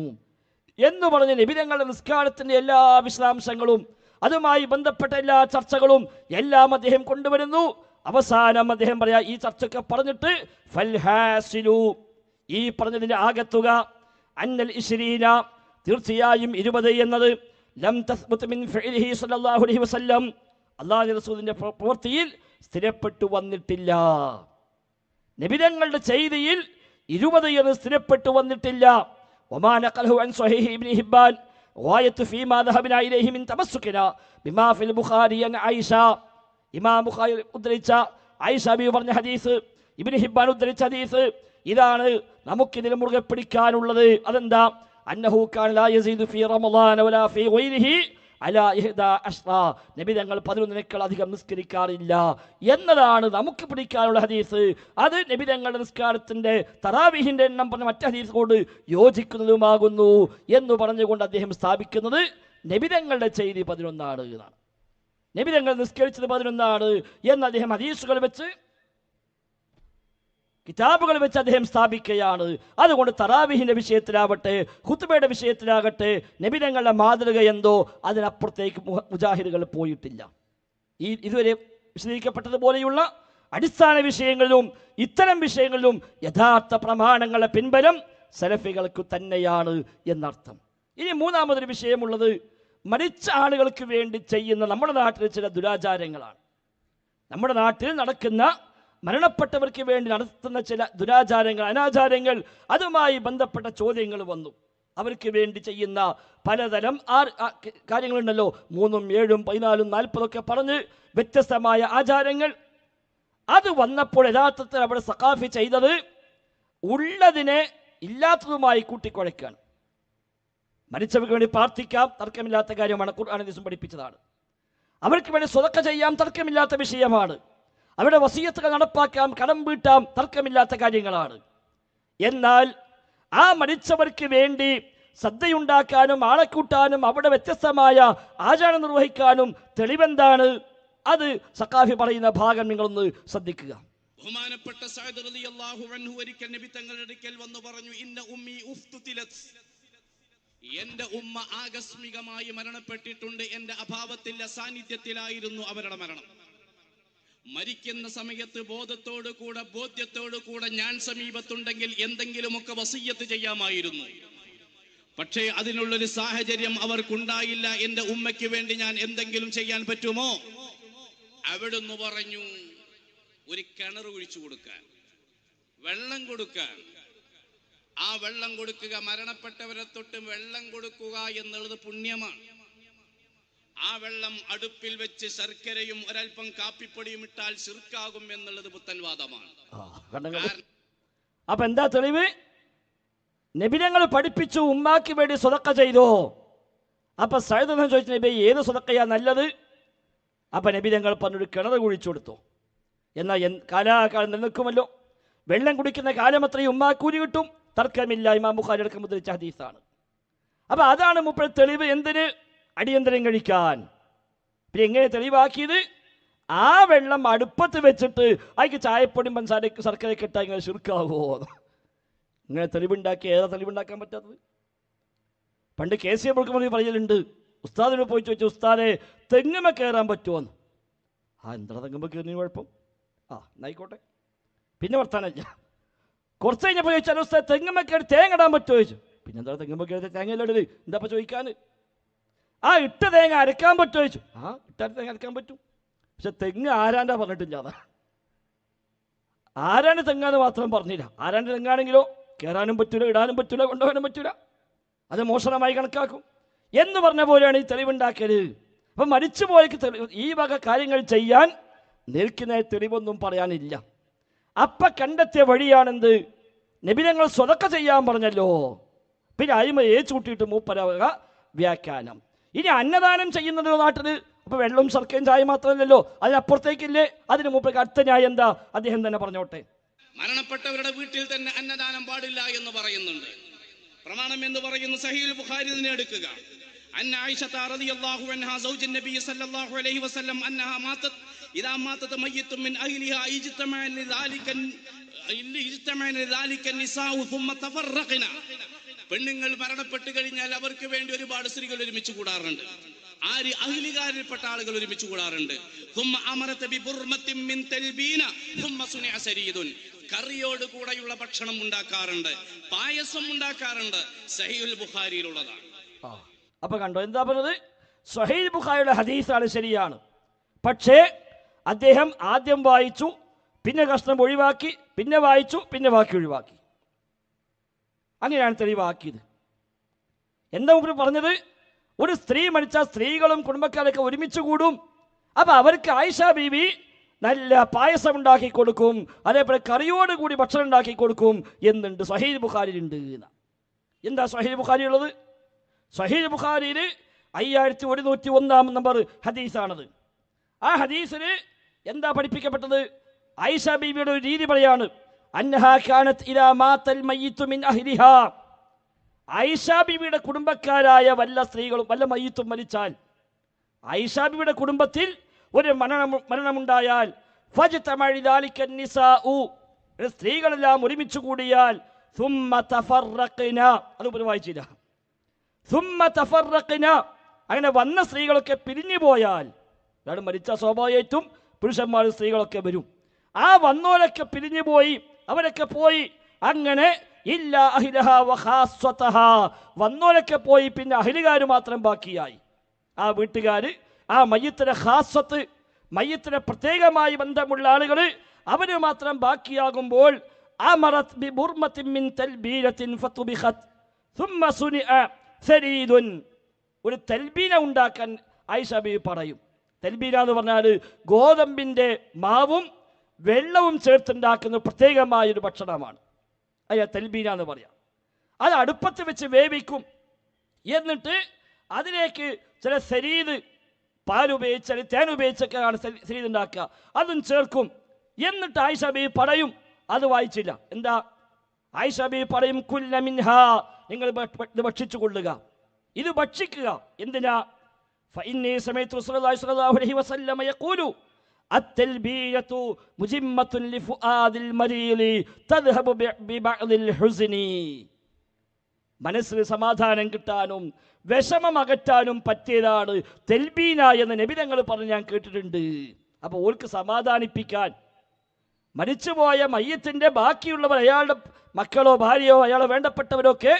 എന്ന് പറഞ്ഞ് നബി തങ്ങളുടെ നിസ്കാരത്തിൻ്റെ എല്ലാ വിശദാംശങ്ങളും അതുമായി ബന്ധപ്പെട്ട എല്ലാ ചർച്ചകളും എല്ലാം അദ്ദേഹം കൊണ്ടുവരുന്നു. അവസാനം അദ്ദേഹം പറയാ, ഈ ചർച്ചയൊക്കെ പറഞ്ഞിട്ട് ഫൽഹാസിലു, ഈ പറഞ്ഞതിൻ്റെ ആകത്തുക അന്നൽ ഇശ്രീന, തീർച്ചയായും 20 എന്നത് ലം തസ്ബുത് മിൻ ഫഇലിഹി സ്വല്ലല്ലാഹു അലൈഹി വസല്ലം, അല്ലാഹുവിന്റെ റസൂലിന്റെ പ്രവൃത്തിയിൽ സ്ഥിരപ്പെട്ടു വന്നിട്ടില്ല. നബി തങ്ങളുടെ ചെയ്തിയിൽ 20 എന്ന് സ്ഥിരപ്പെട്ടു വന്നിട്ടില്ല. വമാ നഖലഹു അൻ സ്വഹീഹ് ഇബ്നു ഹിബ്ബാൻ ഗായത്തു ഫീമാ ദഹബനാ ഇലൈഹി മിൻ തമസ്സുകിനാ ബിമാ ഫിൽ ബുഖാരി അൻ ആയിഷ, ഇമാം ബുഖാരി ഉദ്ധരിച്ച ആയിഷ ബി പറഞ്ഞ ഹദീസ്, ഇബ്നു ഹിബ്ബാൻ ഉദ്ധരിച്ച ഹദീസ്, ഇതാണ് നമുക്കിതിൽ മുറുകെ പിടിക്കാനുള്ളത്. അതെന്താ? അന്നഹു കാന ലാ യസീദു ഫീ റമളാന വലാ ഫീ ഗൈരിഹി അലാ 11, നബി തങ്ങൾ 11 അധികം നിസ്കരിക്കാറില്ല എന്നതാണ് നമുക്ക് പിടിക്കാനുള്ള ഹദീസ്. അത് നബി തങ്ങളുടെ നിസ്കാരത്തിൻ്റെ തറാവീഹിൻ്റെ എണ്ണം പറഞ്ഞ മറ്റു ഹദീസിനോട് യോജിക്കുന്നതുമാകുന്നു എന്ന് പറഞ്ഞുകൊണ്ട് അദ്ദേഹം സ്ഥാപിക്കുന്നത് നബി തങ്ങളുടെ ചെയ്തി 11 എന്നാണ്. നബി തങ്ങൾ നിസ്കരിച്ചത് 11 എന്ന് അദ്ദേഹം ഹദീസുകൾ വെച്ച് കിതാബുകൾ വെച്ച് അദ്ദേഹം സ്ഥാപിക്കുകയാണ്. അതുകൊണ്ട് തറാവീഹിൻ്റെ വിഷയത്തിലാവട്ടെ ഖുത്ബയുടെ വിഷയത്തിലാകട്ടെ നബി തങ്ങളുടെ മാതൃക എന്തോ അതിനപ്പുറത്തേക്ക് മുജാഹിദുകൾ പോയിട്ടില്ല. ഇതുവരെ വിശദീകരിക്കപ്പെട്ടതുപോലെയുള്ള അടിസ്ഥാന വിഷയങ്ങളിലും ഇത്തരം വിഷയങ്ങളിലും യഥാർത്ഥ പ്രമാണങ്ങളുടെ പിൻബലം സലഫികൾക്ക് തന്നെയാണ് എന്നർത്ഥം. ഇനി മൂന്നാമതൊരു വിഷയമുള്ളത് മരിച്ച ആളുകൾക്ക് വേണ്ടി ചെയ്യുന്ന നമ്മുടെ നാട്ടിലെ ചില ദുരാചാരങ്ങളാണ്. നമ്മുടെ നാട്ടിൽ നടക്കുന്ന മരണപ്പെട്ടവർക്ക് വേണ്ടി നടത്തുന്ന ചില ദുരാചാരങ്ങൾ, അനാചാരങ്ങൾ, അതുമായി ബന്ധപ്പെട്ട ചോദ്യങ്ങൾ വന്നു. അവർക്ക് വേണ്ടി ചെയ്യുന്ന പലതരം കാര്യങ്ങളുണ്ടല്ലോ, 3, 7, 14, 40 പറഞ്ഞ് വ്യത്യസ്തമായ ആചാരങ്ങൾ. അത് വന്നപ്പോൾ യഥാർത്ഥത്തിൽ അവിടെ സഖാഫി ചെയ്തത് ഉള്ളതിനെ ഇല്ലാത്തതുമായി കൂട്ടിക്കുഴയ്ക്കുകയാണ്. മരിച്ചവർക്ക് വേണ്ടി പ്രാർത്ഥിക്കാം, തർക്കമില്ലാത്ത കാര്യമാണ്, ഖുർആൻ ഹദീസും പഠിപ്പിച്ചതാണ്. അവർക്ക് വേണ്ടി സ്വതക്ക ചെയ്യാം, തർക്കമില്ലാത്ത വിഷയമാണ്. അവരുടെ വസിയത്തുകൾ നടപ്പാക്കാം, കടം വീട്ടാം, തർക്കമില്ലാത്ത കാര്യങ്ങളാണ്. എന്നാൽ ആ മരിച്ചവർക്ക് വേണ്ടി ശ്രദ്ധയുണ്ടാക്കാനും ആളെ കൂട്ടാനും അവിടെ വ്യത്യസ്തമായ ആചാരം നിർവഹിക്കാനും തെളിവെന്താണ്? അത് സഖാഫി പറയുന്ന ഭാഗം നിങ്ങളൊന്ന് ശ്രദ്ധിക്കുക. ബഹുമാനപ്പെട്ട സഅദ് റളിയല്ലാഹു അൻഹു ഒരിക്കൽ നബി തങ്ങളുടെ അടുക്കൽ വന്നു പറഞ്ഞു, ഇന്ന ഉമ്മി ഉഫ്തുതിലത്, എന്റെ ഉമ്മ ആകസ്മികമായി മരണപ്പെട്ടിട്ടുണ്ട്. എന്റെ അഭാവത്തിൽ സാന്നിധ്യത്തിലായിരുന്നു അവരുടെ മരണം. മരിക്കുന്ന സമയത്ത് ബോധ്യത്തോടു കൂടെ ഞാൻ സമീപത്തുണ്ടെങ്കിൽ എന്തെങ്കിലുമൊക്കെ വസിയ്യത്ത് ചെയ്യാമായിരുന്നു. പക്ഷേ അതിനുള്ളൊരു സാഹചര്യം അവർക്കുണ്ടായില്ല. എന്റെ ഉമ്മയ്ക്ക് വേണ്ടി ഞാൻ എന്തെങ്കിലും ചെയ്യാൻ പറ്റുമോ? അവിടുന്ന് പറഞ്ഞു, ഒരു കിണർ കുഴിച്ചു കൊടുക്കാൻ, വെള്ളം കൊടുക്കാൻ. ആ വെള്ളം കൊടുക്കുക, മരണപ്പെട്ടവരെ തൊട്ട് വെള്ളം കൊടുക്കുക എന്നുള്ളത് പുണ്യമാണ്. ആ വെള്ളം അടുപ്പിൽ വെച്ച് ശർക്കരയും ഒരൽപ്പം കാപ്പിപ്പൊടിയും ഇട്ടാൽ ശിർക്കാകും എന്നുള്ളത് പുത്തൻവാദമാണ്. അപ്പം എന്താ തെളിവ്? നബിതങ്ങൾ പഠിപ്പിച്ചു ഉമ്മാക്ക് വേണ്ടി സ്വതക്ക ചെയ്തോ. അപ്പം സയ്യിദ് ചോദിച്ചു, നബി ഏത് സ്വതക്കയാ നല്ലത്? അപ്പം നബിതങ്ങൾ പറഞ്ഞൊരു കിണർ കുഴിച്ചു കൊടുത്തു. എന്നാൽ കാലാകാലം നിലനിൽക്കുമല്ലോ, വെള്ളം കുടിക്കുന്ന കാലം അത്രയും ഉമ്മാക്കൂലി കിട്ടും, തർക്കമില്ല. ഇമാം ബുഖാരി അടക്കം മുദ്രിച്ച ഹദീസാണ്. അപ്പം അതാണ് മുപ്പഴ തെളിവ്. എന്തിന്? അടിയന്തരം കഴിക്കാൻ. പിന്നെ എങ്ങനെ തെളിവാക്കിയത്? ആ വെള്ളം അടുപ്പത്ത് വെച്ചിട്ട് അതിക്ക് ചായപ്പൊടിയും പഞ്ചസാരയ്ക്ക് ശർക്കരയൊക്കെ ഇട്ടാൽ ഇങ്ങനെ ശുർക്കാവോ? ഇങ്ങനെ തെളിവുണ്ടാക്കി ഏതാ തെളിവുണ്ടാക്കാൻ പറ്റാത്തത്? പണ്ട് KC അബ്ദുൽ പറയലുണ്ട്, ഉസ്താദിനോട് പോയി ചോദിച്ചു, ഉസ്താദെ തെങ്ങുമ കയറാൻ പറ്റുമോന്ന്. എന്താ തെങ്ങുമ്പ കയറിന് കുഴപ്പം? എന്നായിക്കോട്ടെ. പിന്നെ വർത്താനല്ല. കുറച്ച് കഴിഞ്ഞപ്പോൾ ചോദിച്ചാൽ ഉസ്താദ് തെങ്ങുമ കയറി തേങ്ങ ഇടാൻ പറ്റുമോ ചോദിച്ചു. പിന്നെ എന്താ തെങ്ങുമ്പ കയറി തേങ്ങ ഇടല്? എന്താ ചോദിക്കാൻ? ഇട്ട തേങ്ങ അരക്കാൻ പറ്റുമോ ചോദിച്ചു. ഇട്ട തേങ്ങ അരക്കാൻ പറ്റും. പക്ഷെ തെങ്ങ് ആരാണ്ടാ പറഞ്ഞിട്ടില്ല. ആരാണ്ട് തെങ്ങാന്ന് മാത്രം പറഞ്ഞില്ല. ആരാണ്ട് തെങ്ങാണെങ്കിലോ കയറാനും പറ്റൂല, ഇടാനും പറ്റൂല, കൊണ്ടുപോകാനും പറ്റൂല, അത് മോഷണമായി കണക്കാക്കും എന്ന് പറഞ്ഞ പോലെയാണ് ഈ തെളിവുണ്ടാക്കല്. അപ്പം മരിച്ചുപോയക്ക് ഈ വക കാര്യങ്ങൾ ചെയ്യാൻ നിൽക്കുന്ന തെളിവൊന്നും പറയാനില്ല. അപ്പം കണ്ടെത്തിയ വഴിയാണെന്ത്? നബിതങ്ങൾ സ്വതക്ക ചെയ്യാൻ പറഞ്ഞല്ലോ, പിന്നെ അയിമ ഏച്ചൂട്ടിയിട്ട് മൂപ്പരവക വ്യാഖ്യാനം. ഇനി അന്നദാനം ചെയ്യുന്നത് നാട്ടിൽ അപ്പോൾ വെള്ളവും ശർക്കയും ചായ മാത്രമല്ലല്ലോ, അതിനപ്പുറത്തേക്കില്ലേ? അതിന് മൂപ്പർക്ക് അടുത്ത ന്യായം എന്താ? അദ്ദേഹം തന്നെ പറഞ്ഞോട്ടെ. മരണപ്പെട്ടവരുടെ വീട്ടിൽ തന്നെ അന്നദാനം പാടില്ല എന്ന് പറയുന്നുണ്ട്. പ്രമാണം എന്ന് പറയുന്നു സഹീഹുൽ ബുഖാരി തന്നെ എടുക്കുക. അന്ന ആയിഷ റളിയല്ലാഹു അൻഹാ സൗജൻ നബി സല്ലല്ലാഹു അലൈഹി വസല്ലം അന്നഹാ മാതത് ഇദാ മാതത് മയ്യിത്തുൻ മിൻ അഹ്ലിഹാ ഇജ്തമഅ ലിദാലിക നിസാഉ ثم തഫറഖന. പെണ്ണുങ്ങൾ മരണപ്പെട്ടു കഴിഞ്ഞാൽ അവർക്ക് വേണ്ടി ഒരുപാട് സ്ത്രീകൾ ഒരുമിച്ച് കൂടാറുണ്ട്. ആര്? അഹ്ലികാരിൽപ്പെട്ട ആളുകൾ ഒരുമിച്ച് കൂടാറുണ്ട്. ثم അമറത ബിബുർമത്തിൻ മിൻ തൽബീന ثم സുനിഅ സരീദുൻ. കറിയോട് കൂടെയുള്ള ഭക്ഷണം ഉണ്ടാക്കാറുണ്ട്, പായസം ഉണ്ടാക്കാറുണ്ട്. സഹീഹുൽ ബുഖാരിയിലുള്ളതാണ്. അപ്പൊ കണ്ടോ എന്താ പറഞ്ഞത്? സഹീഹ് ബുഖാരിയുടെ ഹദീസാണ്, ശരിയാണ്. പക്ഷേ അദ്ദേഹം ആദ്യം വായിച്ചു, പിന്നെ കഷ്ണം ഒഴിവാക്കി, പിന്നെ വായിച്ചു, പിന്നെ ബാക്കി ഒഴിവാക്കി. അങ്ങനെയാണ് തെളിവാക്കിയത്. എന്താ മുമ്പ് പറഞ്ഞത്? ഒരു സ്ത്രീ മരിച്ചാൽ സ്ത്രീകളും കുടുംബക്കാരൊക്കെ ഒരുമിച്ച് കൂടും. അപ്പം അവർക്ക് ആയിഷ ബീവി നല്ല പായസം ഉണ്ടാക്കി കൊടുക്കും, അതേപോലെ കറിയോട് കൂടി ഭക്ഷണം ഉണ്ടാക്കി കൊടുക്കും എന്നുണ്ട്. സഹീഹ് ബുഖാരിയിലുണ്ട്. എന്താ സഹീഹ് ബുഖാരി ഉള്ളത്? സഹീഹ് ബുഖാരിയിൽ 5101 നമ്പർ ഹദീസാണത്. ആ ഹദീസിൽ എന്താ പഠിപ്പിക്കപ്പെട്ടത്? ആയിഷ ബീവിയുടെ ഒരു രീതി പറയാണ്. അന്നഹാ കാനത് ഇദാ മാതൽ മയ്യിത്തു മിൻ അഹ്ലിഹാ. ആയിഷ ബീവിയുടെ കുടുംബക്കാരായ വല്ല സ്ത്രീകളും വല്ല മയ്യിത്തും മരിച്ചാൽ, ആയിഷ ബീവിയുടെ കുടുംബത്തിൽ ഒരു മരണമുണ്ടായാൽ, ഫജ്തമഅ ലിദാലിക നിസാഉ, സ്ത്രീകളെല്ലാം ഒരുമിച്ച് കൂടിയാൽ, ثم തഫറഖന, അത് വായിച്ചില്ല. ثم തഫറഖന, അങ്ങനെ വന്ന സ്ത്രീകളൊക്കെ പിരിഞ്ഞു പോയാൽ, ഒരാൾ മരിച്ച സ്വാഭാവികമായിട്ടും പുരുഷന്മാരും സ്ത്രീകളൊക്കെ വരും. ആ വന്നോരൊക്കെ പിരിഞ്ഞു പോയി, അവരൊക്കെ പോയി. അങ്ങനെ ഇല്ല അഹ്ലഹാ വഖാസ്വതഹാ, വന്നോരൊക്കെ പോയി, പിന്നെ അഹ്ലുകാർ മാത്രം ബാക്കിയായി. ആ വീട്ടുകാർ, ആ മയ്യിത്തിന്റെ ഖാസ്വത്ത്, മയ്യിത്തിന് പ്രത്യേകമായി ബന്ധമുള്ള ആളുകൾ, അവർ മാത്രം ബാക്കിയാകുമ്പോൾ അമറത് ബിബുർമത്തിൻ മിൻ തൽബീനത്തിൻ ഫതുബിഖത് ثم സുനിഅ സരീദുൻ, ഒരു തൽബീന ഉണ്ടാക്കാൻ ആയിഷ ബീവി പറയും. തൽബീന എന്ന് പറഞ്ഞാൽ ഗോതമ്പിൻ്റെ മാവും വെള്ളവും ചേർത്തുണ്ടാക്കുന്ന പ്രത്യേകമായൊരു ഭക്ഷണമാണ്. അയ്യാ തൽബീന എന്ന് പറയാം. അത് അടുപ്പത്ത് വെച്ച് വേവിക്കും. എന്നിട്ട് അതിലേക്ക് ചില സരീദ്, പാലുപയോഗിച്ച് അല്ലെങ്കിൽ തേൻ ഉപയോഗിച്ചൊക്കെയാണ് സരീദ് ഉണ്ടാക്കുക, അതും ചേർക്കും. എന്നിട്ട് ആയിഷ ബീവി പറയും, അത് വായിച്ചില്ല. എന്താ? ആയിഷ ബീവി പറയും, കുല്ല മിൻഹാ, നിങ്ങൾ ഇത് ഭക്ഷിച്ചു കൊള്ളുക, ഇത് ഭക്ഷിക്കുക. എന്തിനാ? ഫഇന്നീ സമയത്തു റസൂലുള്ളാഹി സ്വല്ലല്ലാഹു അലൈഹി വസല്ലം യഖൂലു التلبية مجمة لفؤاد المريض تذهب ببعض الحزن. മനസ്സിന് സമാധാനം കിട്ടാനും വിഷമം അകറ്റാനും പറ്റിയതാണ് തെൽബീന എന്ന് നബി തങ്ങൾ പറഞ്ഞ് ഞാൻ കേട്ടിട്ടുണ്ട്. അപ്പോൾ ഓർക്ക് സമാധാനിപ്പിക്കാൻ, മരിച്ചുപോയ മയ്യത്തിൻ്റെ ബാക്കിയുള്ളവർ, അയാളുടെ മക്കളോ ഭാര്യയോ അയാളെ വേണ്ടപ്പെട്ടവരൊക്കെ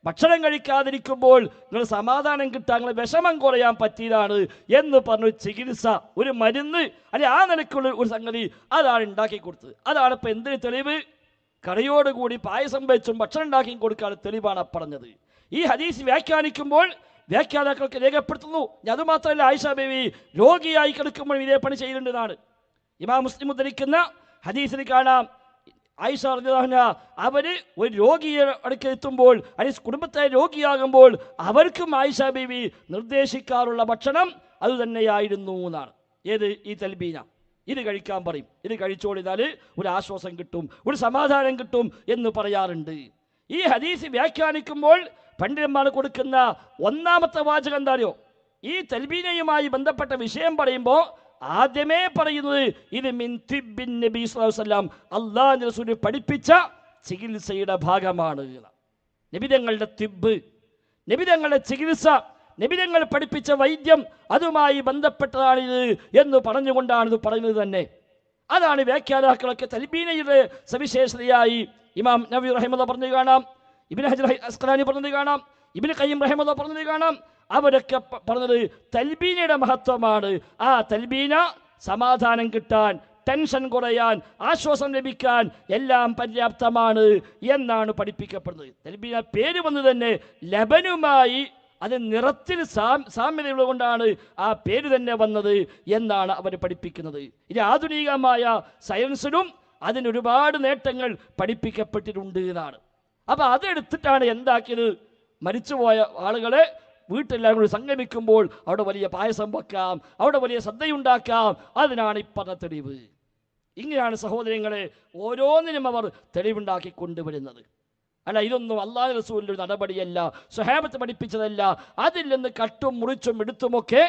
ഭക്ഷണം കഴിക്കാതിരിക്കുമ്പോൾ നിങ്ങൾ സമാധാനം കിട്ടാൻ, നിങ്ങൾ വിഷമം കുറയാൻ പറ്റിയതാണ് എന്ന് പറഞ്ഞു ചികിത്സ, ഒരു മരുന്ന്, അല്ലെ ആ നിലക്കുള്ള ഒരു സംഗതി അതാണ് ഉണ്ടാക്കി കൊടുത്തത്. അതാണ് ഇപ്പം എന്തിന് തെളിവ്? കറിയോടുകൂടി പായസം വെച്ചും ഭക്ഷണം ഉണ്ടാക്കി കൊടുക്കാൻ തെളിവാണ് പറഞ്ഞത്. ഈ ഹദീസ് വ്യാഖ്യാനിക്കുമ്പോൾ വ്യാഖ്യാതാക്കൾക്ക് രേഖപ്പെടുത്തുന്നു. അതുമാത്രമല്ല, ആയിഷ ബീവി രോഗിയായി കിടക്കുമ്പോൾ ഇതേ പണി ചെയ്യുന്നുണ്ടെന്നാണ്. ഇമാം മുസ്ലിം ഉദ്ധരിക്കുന്ന ഹദീസിൽ കാണാം, ആയിഷ റളിയല്ലാഹു അൻഹ അവര് ഒരു രോഗിയെ അടുക്കൽ എത്തുമ്പോൾ അല്ലെങ്കിൽ കുടുംബത്തെ രോഗിയാകുമ്പോൾ അവർക്കും ആയിഷ ബീവി നിർദ്ദേശിക്കാറുള്ള ഭക്ഷണം അതുതന്നെയായിരുന്നു എന്നാണ്. ഏത്? ഈ തൽബീന. ഇത് കഴിക്കാൻ പറയും. ഇത് കഴിച്ചോളിതാൽ ഒരു ആശ്വാസം കിട്ടും, ഒരു സമാധാനം കിട്ടും എന്ന് പറയാറുണ്ട്. ഈ ഹദീസ് വ്യാഖ്യാനിക്കുമ്പോൾ പണ്ഡിതന്മാർ കൊടുക്കുന്ന ഒന്നാമത്തെ വാചകം എന്താ അറിയോ? ഈ തൽബീനയുമായി ബന്ധപ്പെട്ട വിഷയം പറയുമ്പോൾ ആദ്യമേ പറയുന്നത് ഇത് മിൻ തിബ്ബിൻ നബി സ്വല്ലല്ലാഹു അലൈഹി വസല്ലം, അല്ലാഹുവിന്റെ റസൂൽ പഠിപ്പിച്ച ചികിത്സയുടെ ഭാഗമാണ്. നബിതങ്ങളുടെ തിബ്ബ്, നബിതങ്ങളുടെ ചികിത്സ, നബിതങ്ങൾ പഠിപ്പിച്ച വൈദ്യം, അതുമായി ബന്ധപ്പെട്ടതാണിത് എന്ന് പറഞ്ഞുകൊണ്ടാണ് ഇത് പറയുന്നത് തന്നെ. അതാണ് വ്യാഖ്യാതാക്കളൊക്കെ തൽബീനയുടെ സവിശേഷതയായി ഇമാം നവവി റഹിമഹുല്ലാഹ് പറഞ്ഞത് കാണാം, ഇബ്നു ഹജർ അസ്ഖലാനി പറഞ്ഞത് കാണാം, ഇബ്നു ഖയ്യിം റഹിമഹുല്ലാഹ് പറഞ്ഞത് കാണാം. അവരൊക്കെ പറഞ്ഞത് തൽബീനയുടെ മഹത്വമാണ്. ആ തൽബീന സമാധാനം കിട്ടാൻ, ടെൻഷൻ കുറയാൻ, ആശ്വാസം ലഭിക്കാൻ എല്ലാം പര്യാപ്തമാണ് എന്നാണ് പഠിപ്പിക്കപ്പെടുന്നത്. തൽബീന പേര് വന്ന് തന്നെ ലബനുമായി അത് നിറത്തിൽ സാമ്യതയുള്ളത് കൊണ്ടാണ് ആ പേര് തന്നെ വന്നത് എന്നാണ് അവർ പഠിപ്പിക്കുന്നത്. ഇത് ആധുനികമായ സയൻസിലും അതിനൊരുപാട് നേട്ടങ്ങൾ പഠിപ്പിക്കപ്പെട്ടിട്ടുണ്ട് എന്നാണ്. അപ്പോൾ അതെടുത്തിട്ടാണ് എന്താക്കിയത്? മരിച്ചുപോയ ആളുകളെ വീട്ടിലെല്ലാം കൂടി സംഗമിക്കുമ്പോൾ അവിടെ വലിയ പായസം വെക്കാം, അവിടെ വലിയ ശ്രദ്ധയുണ്ടാക്കാം. അതിനാണ് ഈ പറഞ്ഞ തെളിവ്. ഇങ്ങനെയാണ് സഹോദരങ്ങളെ ഓരോന്നിനും അവർ തെളിവുണ്ടാക്കി കൊണ്ടുവരുന്നത്. അല്ല, ഇതൊന്നും അല്ലാഹു റസൂലിൻ്റെ ഒരു നടപടിയല്ല, സ്വഹാബത്ത് പഠിപ്പിച്ചതല്ല. അതിൽ നിന്ന് കട്ടും മുറിച്ചും എടുത്തുമൊക്കെ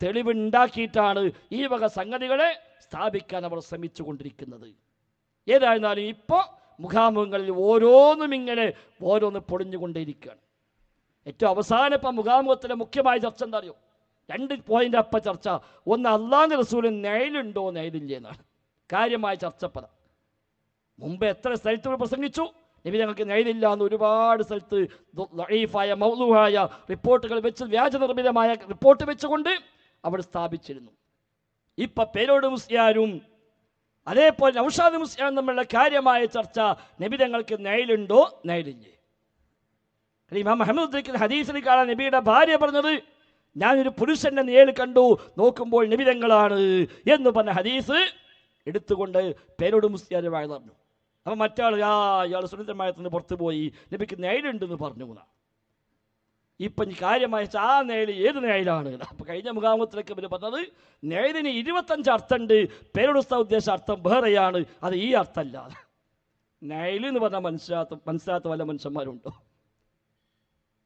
തെളിവുണ്ടാക്കിയിട്ടാണ് ഈ വക സംഗതികളെ സ്ഥാപിക്കാൻ അവർ ശ്രമിച്ചു കൊണ്ടിരിക്കുന്നത്. ഏതായിരുന്നാലും ഇപ്പോൾ മുഖാമുഖങ്ങളിൽ ഓരോന്നും ഇങ്ങനെ ഓരോന്ന് പൊളിഞ്ഞുകൊണ്ടേയിരിക്കുകയാണ്. ഏറ്റവും അവസാനം ഇപ്പം മുഖാമുഖത്തിലെ മുഖ്യമായ ചർച്ച എന്താ അറിയോ? 2 പോയിന്റ് അപ്പം ചർച്ച. ഒന്ന്, അല്ലാഹുവിന്റെ റസൂലിന് നെയിലുണ്ടോ നെയിലില്ലേ എന്നാണ് കാര്യമായ ചർച്ചപ്പത. മുമ്പ് എത്ര സ്ഥലത്ത് പ്രസംഗിച്ചു, നബി ഞങ്ങൾക്ക് നെയിലില്ല എന്ന് ഒരുപാട് സ്ഥലത്ത് ദഈഫായ മൗളൂഹായ റിപ്പോർട്ടുകൾ വെച്ച്, വ്യാജനിർമ്മിതമായ റിപ്പോർട്ട് വെച്ചുകൊണ്ട് അവർ സ്ഥാപിച്ചിരുന്നു. ഇപ്പം പേരോട് മുസ്ലിയാരും അതേപോലെ നൗഷാദ് മുസ്ലിയാരും തമ്മിലുള്ള കാര്യമായ ചർച്ച, നബി ഞങ്ങൾക്ക് നെയിലുണ്ടോ നെയിലില്ലേ. ഇമാം മുഹമ്മദ് ഹദീസിൽ കാണാൻ നബിയുടെ ഭാര്യ പറഞ്ഞത്, ഞാനൊരു പുരുഷന്റെ നേൽ കണ്ടു, നോക്കുമ്പോൾ നബിതങ്ങളാണ് എന്ന് പറഞ്ഞ ഹദീസ് എടുത്തുകൊണ്ട് പേരോട് മുസ്ലിയാർ വാഴ പറഞ്ഞു. അപ്പം മറ്റാൾ ഇയാൾ സുനിതമായത്തിന് പുറത്തു പോയി നബിക്ക് നേലുണ്ടെന്ന് പറഞ്ഞു. ഇപ്പം കാര്യമായ ആ നേല് ഏത് നേലാണ്? അപ്പം കഴിഞ്ഞ മുഖാമുഖത്തിലേക്ക് ഇവർ പറഞ്ഞത് നേലിന് 25 അർത്ഥമുണ്ട്, പേരോടുസ്ത ഉദ്ദേശ അർത്ഥം വേറെയാണ്, അത് ഈ അർത്ഥമല്ല. നേല് എന്ന് പറഞ്ഞാൽ മനസ്സിലാത്ത വല്ല മനുഷ്യന്മാരുണ്ടോ?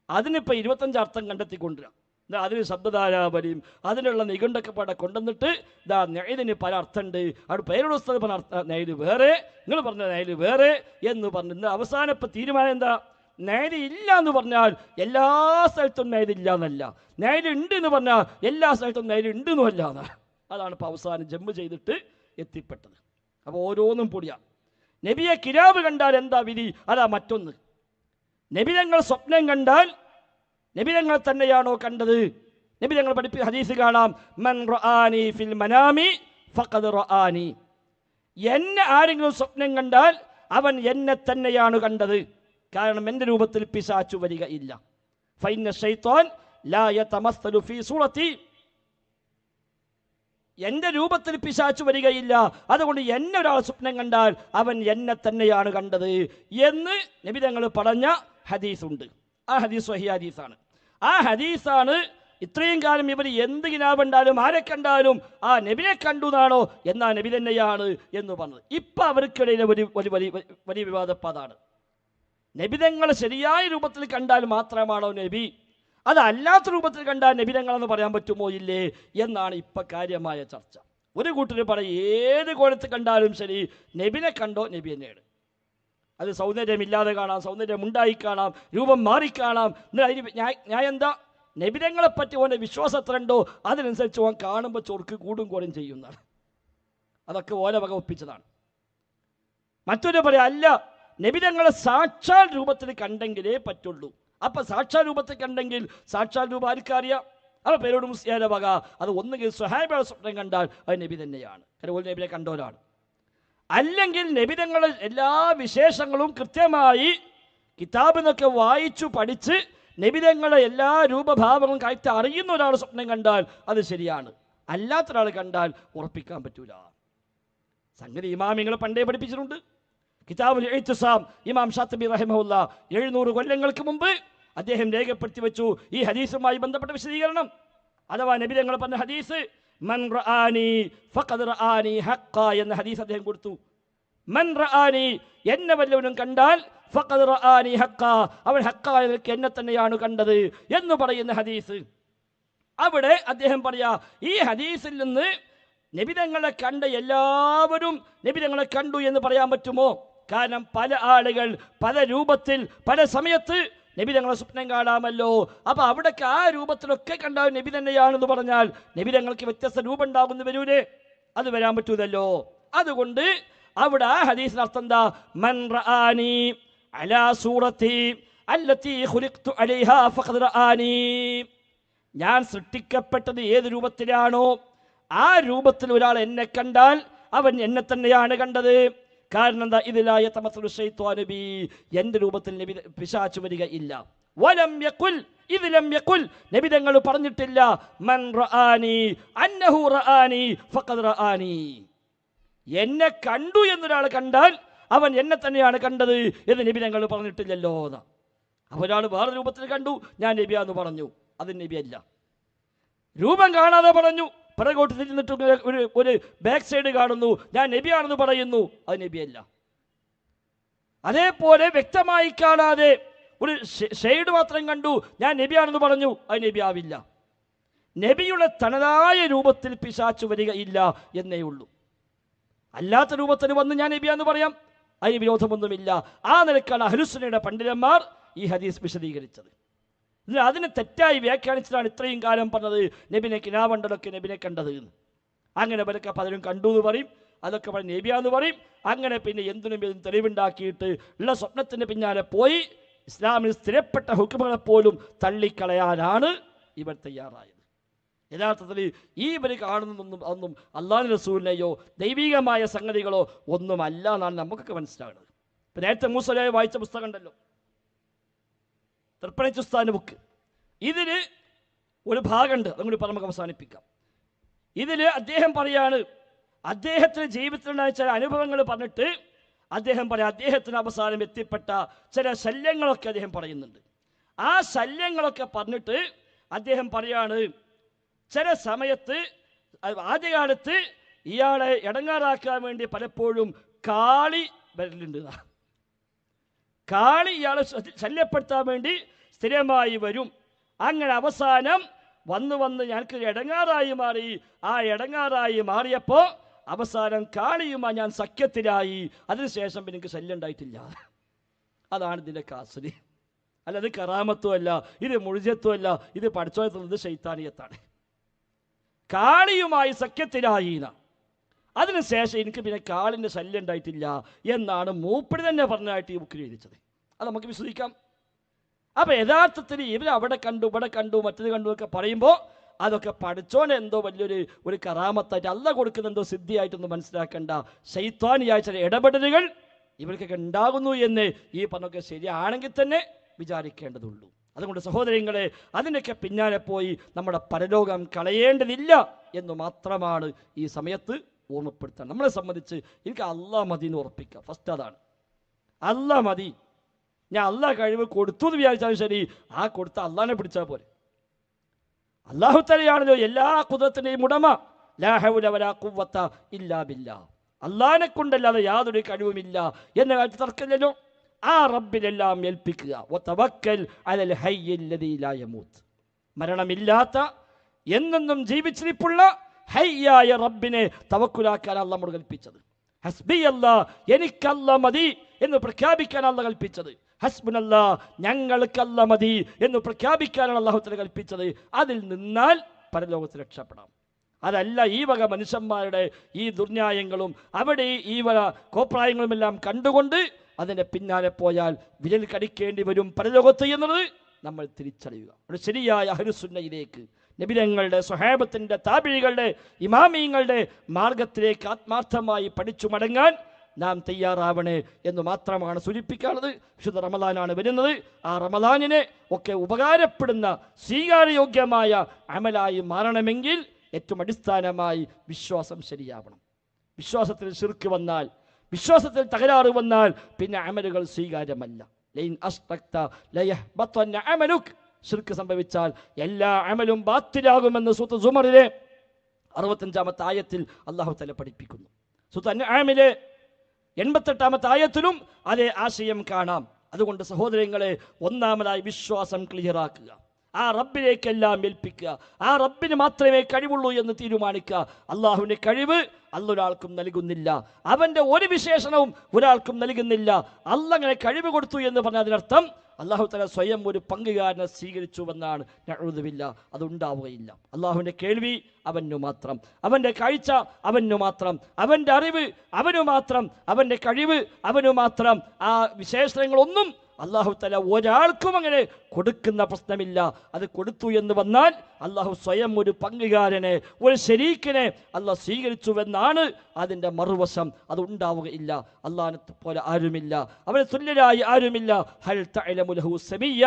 അതിനിപ്പോൾ 25 അർത്ഥം കണ്ടെത്തിക്കൊണ്ടുവരാം. അതിന് ശബ്ദധാരാപരിയും അതിനുള്ള നിഘണ്ടൊക്കെ പാടെ കൊണ്ടുവന്നിട്ട് നെയ്തിന് പല അർത്ഥമുണ്ട്, അവിടെ പേരോടുസ്തത് പറഞ്ഞ അർത്ഥം നെയ്ത് വേറെ, നിങ്ങൾ പറഞ്ഞ നെയ്ത് വേറെ എന്ന് പറഞ്ഞിട്ട് അവസാനം ഇപ്പം തീരുമാനം എന്താ? നെയ്ത് ഇല്ല എന്ന് പറഞ്ഞാൽ എല്ലാ സ്ഥലത്തും നെയ്തില്ല എന്നല്ല, നെയ്ത് ഉണ്ട് എന്ന് പറഞ്ഞാൽ എല്ലാ സ്ഥലത്തും നെയ്ത് ഉണ്ട് എന്നുമല്ല എന്നാണ്. അതാണ് ഇപ്പോൾ അവസാനം ജമ്പ് ചെയ്തിട്ട് എത്തിപ്പെട്ടത്. അപ്പോൾ ഓരോന്നും പൊടിയാണ്. നബിയെ കിരാവ് കണ്ടാൽ എന്താ വിധി? അതാ മറ്റൊന്ന്. നബിതങ്ങൾ സ്വപ്നം കണ്ടാൽ നബിതങ്ങൾ തന്നെയാണോ കണ്ടത്? നബിതങ്ങൾ പഠിപ്പിച്ച ഹദീസ് കാണാം, മൻ റആനി ഫിൽ മനാമി ഫഖദ് റആനി. എന്നെ ആരെങ്കിലും സ്വപ്നം കണ്ടാൽ അവൻ എന്നെ തന്നെയാണ് കണ്ടത്. കാരണം എൻ്റെ രൂപത്തിൽ പിശാചു വരിക ഇല്ല. ഫൈന ശൈത്താൻ ലാ യതമസ്സലു ഫീ സൂറത്തി. എൻ്റെ രൂപത്തിൽ പിശാചു വരികയില്ല, അതുകൊണ്ട് എന്നെ ഒരാൾ സ്വപ്നം കണ്ടാൽ അവൻ എന്നെ തന്നെയാണ് കണ്ടത് എന്ന് നബിതങ്ങൾ പറഞ്ഞ ഹദീസുണ്ട്. ആ ഹദീസ് സ്വഹീഹ് ഹദീസാണ്. ആ ഹദീസാണ് ഇത്രയും കാലം ഇവർ എന്ത് കിനാബുണ്ടാലും ആരെ കണ്ടാലും ആ നബിനെ കണ്ടു എന്നാണോ, എന്നാ നബി തന്നെയാണ് എന്ന് പറഞ്ഞത്. ഇപ്പം അവർക്കിടയിലെ വലിയ വിവാദപ്പതാണ്. നബിതങ്ങളെ ശരിയായ രൂപത്തിൽ കണ്ടാൽ മാത്രമാണോ നബി, അതല്ലാത്ത രൂപത്തിൽ കണ്ടാൽ നബിതങ്ങളെന്ന് പറയാൻ പറ്റുമോ ഇല്ലേ എന്നാണ് ഇപ്പം കാര്യമായ ചർച്ച. ഒരു കൂട്ടർ പറയും ഏത് കോലത്തിൽ കണ്ടാലും ശരി നബിനെ കണ്ടോ നബി തന്നെയാണ്. അത് സൗന്ദര്യമില്ലാതെ കാണാം, സൗന്ദര്യം ഉണ്ടായി കാണാം, രൂപം മാറിക്കാണാം. അതിന് ഞാൻ എന്താ? നബിതങ്ങളെപ്പറ്റി ഓൻ്റെ വിശ്വാസം എത്ര ഉണ്ടോ അതിനനുസരിച്ച് ഓൻ കാണുമ്പോൾ ചൊർക്ക് കൂടും കുറയും ചെയ്യുന്നതാണ്. അതൊക്കെ ഓല വക ഒപ്പിച്ചതാണ്. മറ്റൊരു പറയാം, അല്ല നബിതങ്ങളെ സാക്ഷാൽ രൂപത്തിൽ കണ്ടെങ്കിലേ പറ്റുള്ളൂ. അപ്പം സാക്ഷാൽ രൂപത്തിൽ കണ്ടെങ്കിൽ സാക്ഷാൽ രൂപം ആർക്കറിയാം? അപ്പോൾ പേരോട് മുസ്ലിയാരുടെ വക അത് ഒന്നുകിൽ സ്വഹാബിയുടെ സ്വപ്നം കണ്ടാൽ അത് നബി തന്നെയാണ്, കാരണം നബിയെ കണ്ടവരാണ്. അല്ലെങ്കിൽ നബിതങ്ങളുടെ എല്ലാ വിശേഷങ്ങളും കൃത്യമായി കിതാബിൽ നിന്നൊക്കെ വായിച്ചു പഠിച്ച് നബിതങ്ങളുടെ എല്ലാ രൂപഭാവങ്ങളും കറക്റ്റ് അറിയുന്ന ഒരാൾ സ്വപ്നം കണ്ടാൽ അത് ശരിയാണ്. അല്ലാത്തൊരാൾ കണ്ടാൽ ഉറപ്പിക്കാൻ പറ്റൂല. സംഗതി ഇമാമിങ്ങൾ പണ്ടേ പഠിപ്പിച്ചിട്ടുണ്ട്. കിതാബുൽ ഇഅ്തിസാം ഇമാം ഷാത്തിബി റഹിമഹുല്ല 700 കൊല്ലങ്ങൾക്ക് മുമ്പ് അദ്ദേഹം രേഖപ്പെടുത്തി വെച്ചു ഈ ഹദീസുമായി ബന്ധപ്പെട്ട വിശദീകരണം. അഥവാ നബി തങ്ങൾ പറഞ്ഞ ഹദീസ്, മൻ റആനി ഫഖദ് റആനി ഹഖ്ഖ എന്ന ഹദീസ് അദ്ദേഹം കൊടുത്തു. മൻ റആനി, എന്നെ വല്ലവനും കണ്ടാൽ ഫഖദ് റആനി ഹഖ്ഖ, അവൻ ഹഖ്ഖായ നിലയ്ക്ക് എന്നെ തന്നെയാണ് കണ്ടത് എന്ന് പറയുന്ന ഹദീസ്. അവിടെ അദ്ദേഹം പറയാ, ഈ ഹദീസിൽ നിന്ന് നബി തങ്ങളെ കണ്ട എല്ലാവരും നബി തങ്ങളെ കണ്ടു എന്ന് പറയാൻ പറ്റുമോ? കാരണം പല ആളുകൾ പല രൂപത്തിൽ പല സമയത്ത് നബി തങ്ങളെ സ്വപ്നം കാണാമല്ലോ. അപ്പൊ അവിടേക്ക് ആ രൂപത്തിലൊക്കെ കണ്ടാൽ നബി തന്നെയാണെന്ന് പറഞ്ഞാൽ നബി തങ്ങൾക്ക് വ്യത്യസ്ത രൂപം ഉണ്ടാകുന്നു വരൂലേ? അത് വരാൻ പറ്റൂലല്ലോ. അതുകൊണ്ട് അവിടെ ആ ഹദീസിന് അർത്ഥം എന്താ? മൻ റആനി അലാ സൂറത്തി അല്ലത്തി ഖുലിഖ്തു അലൈഹാ ഫഖദ് റആനി, ഞാൻ സൃഷ്ടിക്കപ്പെട്ടത് ഏത് രൂപത്തിലാണോ ആ രൂപത്തിൽ ഒരാൾ എന്നെ കണ്ടാൽ അവൻ എന്നെ തന്നെയാണ് കണ്ടത്. കാരണം എന്താ? ഇതിലായ തമസ്സുൽ ശൈത്വാനു ബി, എൻ്റെ രൂപത്തിൽ നബി പിശാച് വരിക ഇല്ല. വലം യഖുൽ, ഇദ് ലം യഖുൽ, നബി തങ്ങൾ പറഞ്ഞിട്ടില്ല മൻ റആനി അന്നഹു റആനി ഫഖദ് റആനി, എന്നെ കണ്ടു എന്നൊരാൾ കണ്ടാൽ അവൻ എന്നെ തന്നെയാണ് കണ്ടത് എന്ന് നബി തങ്ങൾ പറഞ്ഞിട്ടില്ലല്ലോ. അപ്പോൾ ഒരാൾ വേറെ രൂപത്തിൽ കണ്ടു, ഞാൻ നബിയാന്ന് പറഞ്ഞു, അത് നബിയല്ല. രൂപം കാണാതെ പറഞ്ഞു, പിറകോട്ട് തിരിഞ്ഞിട്ട് ഒരു ബാക്ക് സൈഡ് കാണുന്നു, ഞാൻ നബിയാണെന്ന് പറയുന്നു, അത് നബിയല്ല. അതേപോലെ വ്യക്തമായി കാണാതെ ഒരു ഷെയ്ഡ് മാത്രം കണ്ടു, ഞാൻ നബിയാണെന്ന് പറഞ്ഞു, അത് നബി ആവില്ല. നബിയുടെ തനതായ രൂപത്തിൽ പിശാചു വരികയില്ല എന്നേ ഉള്ളൂ. അല്ലാത്ത രൂപത്തിന് വന്ന് ഞാൻ നബിയാന്ന് പറയാം, അതിന് വിരോധമൊന്നുമില്ല. ആ നിലക്കാണ് അഹ്ലുസുന്നയുടെ പണ്ഡിതന്മാർ ഈ ഹദീസ് വിശദീകരിച്ചത്. അതിനെ തെറ്റായി വ്യാഖ്യാനിച്ചിട്ടാണ് ഇത്രയും കാലം പറഞ്ഞത് നബിനെ കിനാവണ്ടലൊക്കെ നബിനെ കണ്ടത് എന്ന്. അങ്ങനെ അവരൊക്കെ പലരും കണ്ടു എന്ന് പറയും, അതൊക്കെ പറഞ്ഞ് നബിയാന്ന് പറയും. അങ്ങനെ പിന്നെ എന്തിനും തെളിവുണ്ടാക്കിയിട്ട് ഉള്ള സ്വപ്നത്തിന് പിന്നാലെ പോയി ഇസ്ലാമിൽ സ്ഥിരപ്പെട്ട ഹുക്മുകളെ പോലും തള്ളിക്കളയാനാണ് ഇവർ തയ്യാറായത്. യഥാർത്ഥത്തിൽ ഈ ഇവർ കാണുന്നതൊന്നും ഒന്നും അള്ളാഹു റസൂലിനെയോ ദൈവികമായ സംഗതികളോ ഒന്നുമല്ല എന്നാണ് നമുക്കൊക്കെ മനസ്സിലാകുന്നത്. ഇപ്പം നേരത്തെ മൂസലായി വായിച്ച പുസ്തകം ഉണ്ടല്ലോ, തർപ്പണിച്ചുസ്താൻ്റെ ബുക്ക്. ഇതിൽ ഒരു ഭാഗമുണ്ട്, അതുകൊണ്ട് പറഞ്ഞ് നമുക്ക് അവസാനിപ്പിക്കാം. ഇതിൽ അദ്ദേഹം പറയാണ്, അദ്ദേഹത്തിന് ജീവിതത്തിലുണ്ടായ ചില അനുഭവങ്ങൾ പറഞ്ഞിട്ട് അദ്ദേഹം പറയാം, അദ്ദേഹത്തിന് അവസാനം എത്തിപ്പെട്ട ചില ശല്യങ്ങളൊക്കെ അദ്ദേഹം പറയുന്നുണ്ട്. ആ ശല്യങ്ങളൊക്കെ പറഞ്ഞിട്ട് അദ്ദേഹം പറയാണ്, ചില സമയത്ത് ആദ്യകാലത്ത് ഇയാളെ ഇടങ്ങാറാക്കാൻ വേണ്ടി പലപ്പോഴും കാളി വരലുണ്ട്. കാളി ഇയാളെ ശല്യപ്പെടുത്താൻ വേണ്ടി സ്ഥിരമായി വരും. അങ്ങനെ അവസാനം വന്ന് ഞങ്ങൾക്ക് ഇടങ്ങാറായി മാറി. ആ ഇടങ്ങാറായി മാറിയപ്പോൾ അവസാനം കാളിയുമായി ഞാൻ സഖ്യത്തിലായി. അതിനുശേഷം എനിക്ക് ശല്യം ഉണ്ടായിട്ടില്ല. അതാണ് ഇതിൻ്റെ കാസരി. അല്ല, ഇത് കറാമത്തും അല്ല, ഇത് മുഴുജത്തും അല്ല, ഇത് പഠിച്ചോത്തുന്നത് ശൈത്താനിയത്താണ്. കാളിയുമായി സഖ്യത്തിലായി, അതിനുശേഷം എനിക്ക് പിന്നെ കാളിൻ്റെ ശല്യം ഉണ്ടായിട്ടില്ല എന്നാണ് മൂപ്പടി തന്നെ പറഞ്ഞതായിട്ട് ഈ ബുക്കിൽ എഴുതിച്ചത്. അത് നമുക്ക് വിശ്വസിക്കാം. അപ്പം യഥാർത്ഥത്തിൽ ഇവർ അവിടെ കണ്ടു ഇവിടെ കണ്ടു മറ്റത് കണ്ടു ഒക്കെ പറയുമ്പോൾ അതൊക്കെ പഠിച്ചോനെ എന്തോ വലിയൊരു കറാമത്തായിട്ട് അല്ല കൊടുക്കുന്ന എന്തോ സിദ്ധിയായിട്ടൊന്നും മനസ്സിലാക്കേണ്ട. ശൈത്വാനിയായ ചില ഇടപെടലുകൾ ഇവർക്കൊക്കെ ഉണ്ടാകുന്നു എന്ന് ഈ പറഞ്ഞൊക്കെ ശരിയാണെങ്കിൽ തന്നെ വിചാരിക്കേണ്ടതുള്ളൂ. അതുകൊണ്ട് സഹോദരങ്ങളെ, അതിനൊക്കെ പിന്നാലെ പോയി നമ്മുടെ പരലോകം കളയേണ്ടതില്ല എന്ന് മാത്രമാണ് ഈ സമയത്ത് ഓർമ്മപ്പെടുത്താൻ. നമ്മളെ സംബന്ധിച്ച് എനിക്ക് അള്ളാഹ് മതി എന്ന് ഉറപ്പിക്കാം. ഫസ്റ്റ് അതാണ്, അള്ളാഹ് മതി. ഞാൻ അള്ളാഹ് കഴിവ് കൊടുത്തു എന്ന് വിചാരിച്ചാലും ശരി, ആ കൊടുത്ത അള്ളാഹിനെ പിടിച്ചാൽ പോലെ. അള്ളാഹു തആലയാണല്ലോ എല്ലാ ഖുദ്റത്തിൻ്റെയും ഉടമ. ലാ ഹൗല വലാ ഖുവ്വത ഇല്ലാ ബില്ലാഹ്. അള്ളാഹിനെ കൊണ്ടല്ലാതെ യാതൊരു കഴിവുമില്ല എന്ന കാര്യത്തിൽ തർക്കമില്ലല്ലോ. ആ റബ്ബിനെല്ലാം ഏൽപ്പിക്കുക. വതവക്കൽ അലൽ ഹയ്യിൽ ലദീ ലാ യമൂത്ത്. മരണമില്ലാത്ത എന്നെന്നും ജീവിച്ചിരിപ്പുള്ള ഹയ്യായ റബ്ബിനെ തവക്കുലാക്കാൻ അല്ലാഹ് നമ്മോട് കൽപ്പിച്ചത്. ഹസ്ബി അല്ലാഹ്, എനിക്കല്ല മതി എന്ന് പ്രഖ്യാപിക്കാൻ അല്ലാഹ് കൽപ്പിച്ചത്. ഹസ്ബുനല്ലാ, ഞങ്ങൾക്കല്ല മതി എന്ന് പ്രഖ്യാപിക്കാനാണ് അല്ലാഹു തആല കൽപ്പിച്ചത്. അതിൽ നിന്നാൽ പരലോകത്ത് രക്ഷപ്പെടാം. അതല്ല ഈ വക മനുഷ്യന്മാരുടെ ഈ ദുർന്യായങ്ങളും അവിടെ ഈ വക കോപ്രായങ്ങളുമെല്ലാം കണ്ടുകൊണ്ട് അതിൻ്റെ പിന്നാലെ പോയാൽ വിരൽ കടിക്കേണ്ടി വരും പരലോകത്ത് എന്നത് നമ്മൾ തിരിച്ചറിയുക. ഒരു ശരിയായ അഹ്ലുസുന്നയിലേക്ക്, നബിതങ്ങളുടെ സ്വഹാബത്തിൻ്റെ താബിഈകളുടെ ഇമാമീങ്ങളുടെ മാർഗത്തിലേക്ക് ആത്മാർത്ഥമായി പഠിച്ചു മടങ്ങാൻ നാം തയ്യാറാവണേ എന്ന് മാത്രമാണ് സൂചിപ്പിക്കാനുള്ളത്. വിശുദ്ധ റമദാനാണ് വരുന്നത്. ആ റമദാനിനെ ഒക്കെ ഉപകാരപ്പെടുന്ന സ്വീകാര്യയോഗ്യമായ അമലായി മാറണമെങ്കിൽ ഏറ്റവും അടിസ്ഥാനമായി വിശ്വാസം ശരിയാവണം. വിശ്വാസത്തിൽ ശിർക്ക് വന്നാൽ, വിശ്വാസത്തിൽ തകരാറ് വന്നാൽ പിന്നെ അമലുകൾ സ്വീകാര്യമല്ല. ലൈൻ അസ്തക്ത ലയഹ്ബതന്ന അമലുക്, ശിർക്ക് സംഭവിച്ചാൽ എല്ലാ അമലും ബാത്തിലാകുമെന്ന് സൂറത്ത് സുമറിലെ 65-ാമത്തെ ആയത്തിൽ അല്ലാഹു തആല പഠിപ്പിക്കുന്നു. സൂറത്ത് അൻആമിലെ 88-ാമത്തെ ആയത്തിലും അതേ ആശയം കാണാം. അതുകൊണ്ട് സഹോദരങ്ങളെ, ഒന്നാമതായി വിശ്വാസം ക്ലിയറാക്കുക, ആ റബ്ബിലേക്കെല്ലാം ഏൽപ്പിക്കുക, ആ റബ്ബിന് മാത്രമേ കഴിവുള്ളൂ എന്ന് തീരുമാനിക്കുക. അള്ളാഹുവിൻ്റെ കഴിവ് അല്ലൊരാൾക്കും നൽകുന്നില്ല, അവൻ്റെ ഒരു വിശേഷണവും ഒരാൾക്കും നൽകുന്നില്ല. അല്ല അങ്ങനെ കഴിവ് കൊടുത്തു എന്ന് പറഞ്ഞാൽ അതിനർത്ഥം അല്ലാഹു തആല സ്വയം ഒരു പങ്കുകാരനെ സ്വീകരിച്ചുവെന്നാണ്. നഊദുബില്ലാ, അതുണ്ടാവുകയില്ല. അള്ളാഹുവിൻ്റെ കേൾവി അവനു മാത്രം, അവൻ്റെ കാഴ്ച അവനു മാത്രം, അവൻ്റെ അറിവ് അവനു മാത്രം, അവൻ്റെ കഴിവ് അവനു മാത്രം. ആ വിശേഷണങ്ങളൊന്നും അല്ലാഹു തആല ഒരാൾക്കും അങ്ങനെ കൊടുക്കുന്ന പ്രശ്നമില്ല. അത് കൊടുത്തു എന്ന് വന്നാൽ അല്ലാഹു സ്വയം ഒരു പങ്കുകാരനെ, ഒരു ശരീക്കിനെ അല്ലാഹു സ്വീകരിച്ചുവെന്നാണ് അതിൻ്റെ മറുവശം. അത് ഉണ്ടാവുകയില്ല. അല്ലാഹുവിനെ പോലെ ആരുമില്ല, അവന് തുല്യരായി ആരുമില്ല. ഹൽ തഅലമു ലഹു സമീയ,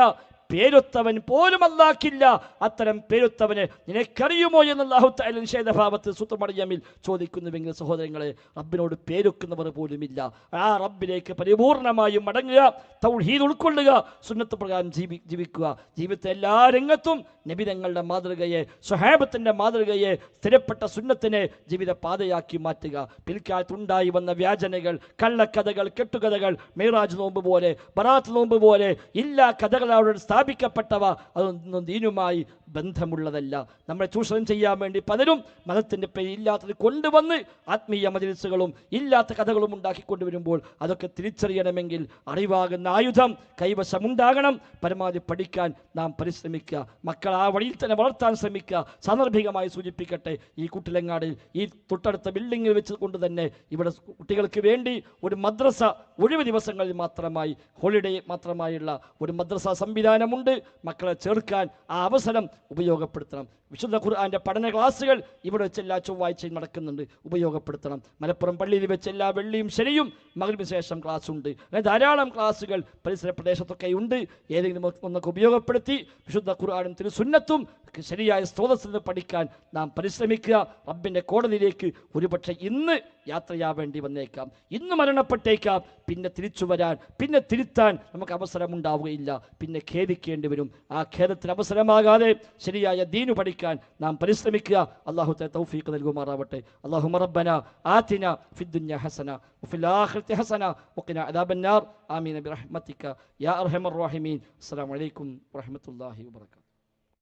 പേരൊത്തവൻ പോലും അല്ലാഹ്ക്കില്ല. അത്തരം പേരൊത്തവനെ നിനക്കറിയുമോ എന്ന് അല്ലാഹു തആല നിഷേധഭാവത്തിൽ സൂറത്ത് മറിയമിൽ ചോദിക്കുന്നുവെങ്കിൽ സഹോദരങ്ങളെ, റബ്ബിനോട് പേരൊക്കുന്നവർ പോലുമില്ല. ആ റബ്ബിലേക്ക് പരിപൂർണമായും മടങ്ങുക, തൗഹീദ് ഉൾക്കൊള്ളുക, സുന്നത്ത് പ്രകാരം ജീവിക്കുക. ജീവിതത്തെ എല്ലാ രംഗത്തും നബിതങ്ങളുടെ മാതൃകയെ, സ്വഹാബത്തിന്റെ മാതൃകയെ, സ്ഥിരപ്പെട്ട സുന്നത്തിനെ ജീവിത പാതയാക്കി മാറ്റുക. പിൽക്കാലത്ത് ഉണ്ടായി വന്ന വ്യാജനകൾ, കള്ളക്കഥകൾ, കെട്ടുകഥകൾ, മേറാജ് നോമ്പ് പോലെ, ബറാത്ത് നോമ്പ് പോലെ എല്ലാ കഥകളോട് സ്ഥാപിക്കപ്പെട്ടവ അതൊന്നും ദീനുമായി ബന്ധമുള്ളതല്ല. നമ്മളെ ചൂഷണം ചെയ്യാൻ വേണ്ടി പലരും മതത്തിൻ്റെ പേര് ഇല്ലാത്തത് കൊണ്ടുവന്ന് ആത്മീയ മജ്‌ലിസുകളും ഇല്ലാത്ത കഥകളും ഉണ്ടാക്കിക്കൊണ്ടുവരുമ്പോൾ അതൊക്കെ തിരിച്ചറിയണമെങ്കിൽ അറിവാകുന്ന ആയുധം കൈവശമുണ്ടാകണം. പരമാവധി പഠിക്കാൻ നാം പരിശ്രമിക്കുക. മക്കൾ ആ വഴിയിൽ തന്നെ വളർത്താൻ ശ്രമിക്കുക. സാന്ദർഭികമായി സൂചിപ്പിക്കട്ടെ, ഈ കുട്ടിലങ്ങാടിൽ ഈ തൊട്ടടുത്ത ബിൽഡിങ്ങിൽ വെച്ച് കൊണ്ട് തന്നെ ഇവിടെ കുട്ടികൾക്ക് വേണ്ടി ഒരു മദ്രസ ഒഴിവ് ദിവസങ്ങളിൽ മാത്രമായി, ഹോളിഡേ മാത്രമായുള്ള ഒരു മദ്രസ സംവിധാനമുണ്ട്. മക്കളെ ചേർക്കാൻ ആ അവസരം ഉപയോഗപ്പെടുത്തണം. വിശുദ്ധ ഖുർആന്റെ പഠന ക്ലാസ്സുകൾ ഇവിടെ വെച്ച് എല്ലാ ചൊവ്വാഴ്ചയും നടക്കുന്നുണ്ട്, ഉപയോഗപ്പെടുത്തണം. മലപ്പുറം പള്ളിയിൽ വെച്ച് എല്ലാ വെള്ളിയും ശനിയും മഗ്‌രിബിന് ശേഷം ക്ലാസ് ഉണ്ട്. അങ്ങനെ ധാരാളം ക്ലാസ്സുകൾ പരിസര പ്രദേശത്തൊക്കെ ഉണ്ട്. ഏതെങ്കിലും ഒന്നൊക്കെ ഉപയോഗപ്പെടുത്തി വിശുദ്ധ ഖുർആനും തിരുസുന്നത്തും ശരിയായ സ്രോതസ്സിൽ നിന്ന് പഠിക്കാൻ നാം പരിശ്രമിക്കുക. റബ്ബിൻ്റെ കോടതിയിലേക്ക് ഒരുപക്ഷെ ഇന്ന് യാത്രയാവേണ്ടി വന്നേക്കാം, ഇന്ന് മരണപ്പെട്ടേക്കാം. പിന്നെ തിരിച്ചു വരാൻ, പിന്നെ തിരുത്താൻ നമുക്ക് അവസരമുണ്ടാവുകയില്ല. പിന്നെ ഖേദിക്കേണ്ടി വരും. ആ ഖേദത്തിന് അവസരമാകാതെ ശരിയായ ദീനു പഠിക്കാൻ നാം പരിശ്രമിക്കുക. അല്ലാഹു തആല തൗഫീഖ് നൽകുമാറാവട്ടെ. അല്ലാഹുമ്മ റബ്ബനാ ആതിനാ ഫിദ്ദുനിയ ഹസന വഫിൽ ആഖിറതി ഹസന വഖിനാ അദാബന്നാർ. ആമീൻ ബിറഹ്മതിക യാ അർഹമർ റഹീമീൻ. അസ്സലാമു അലൈക്കും വറഹ്മത്തുള്ളാഹി വബറകാതുഹു.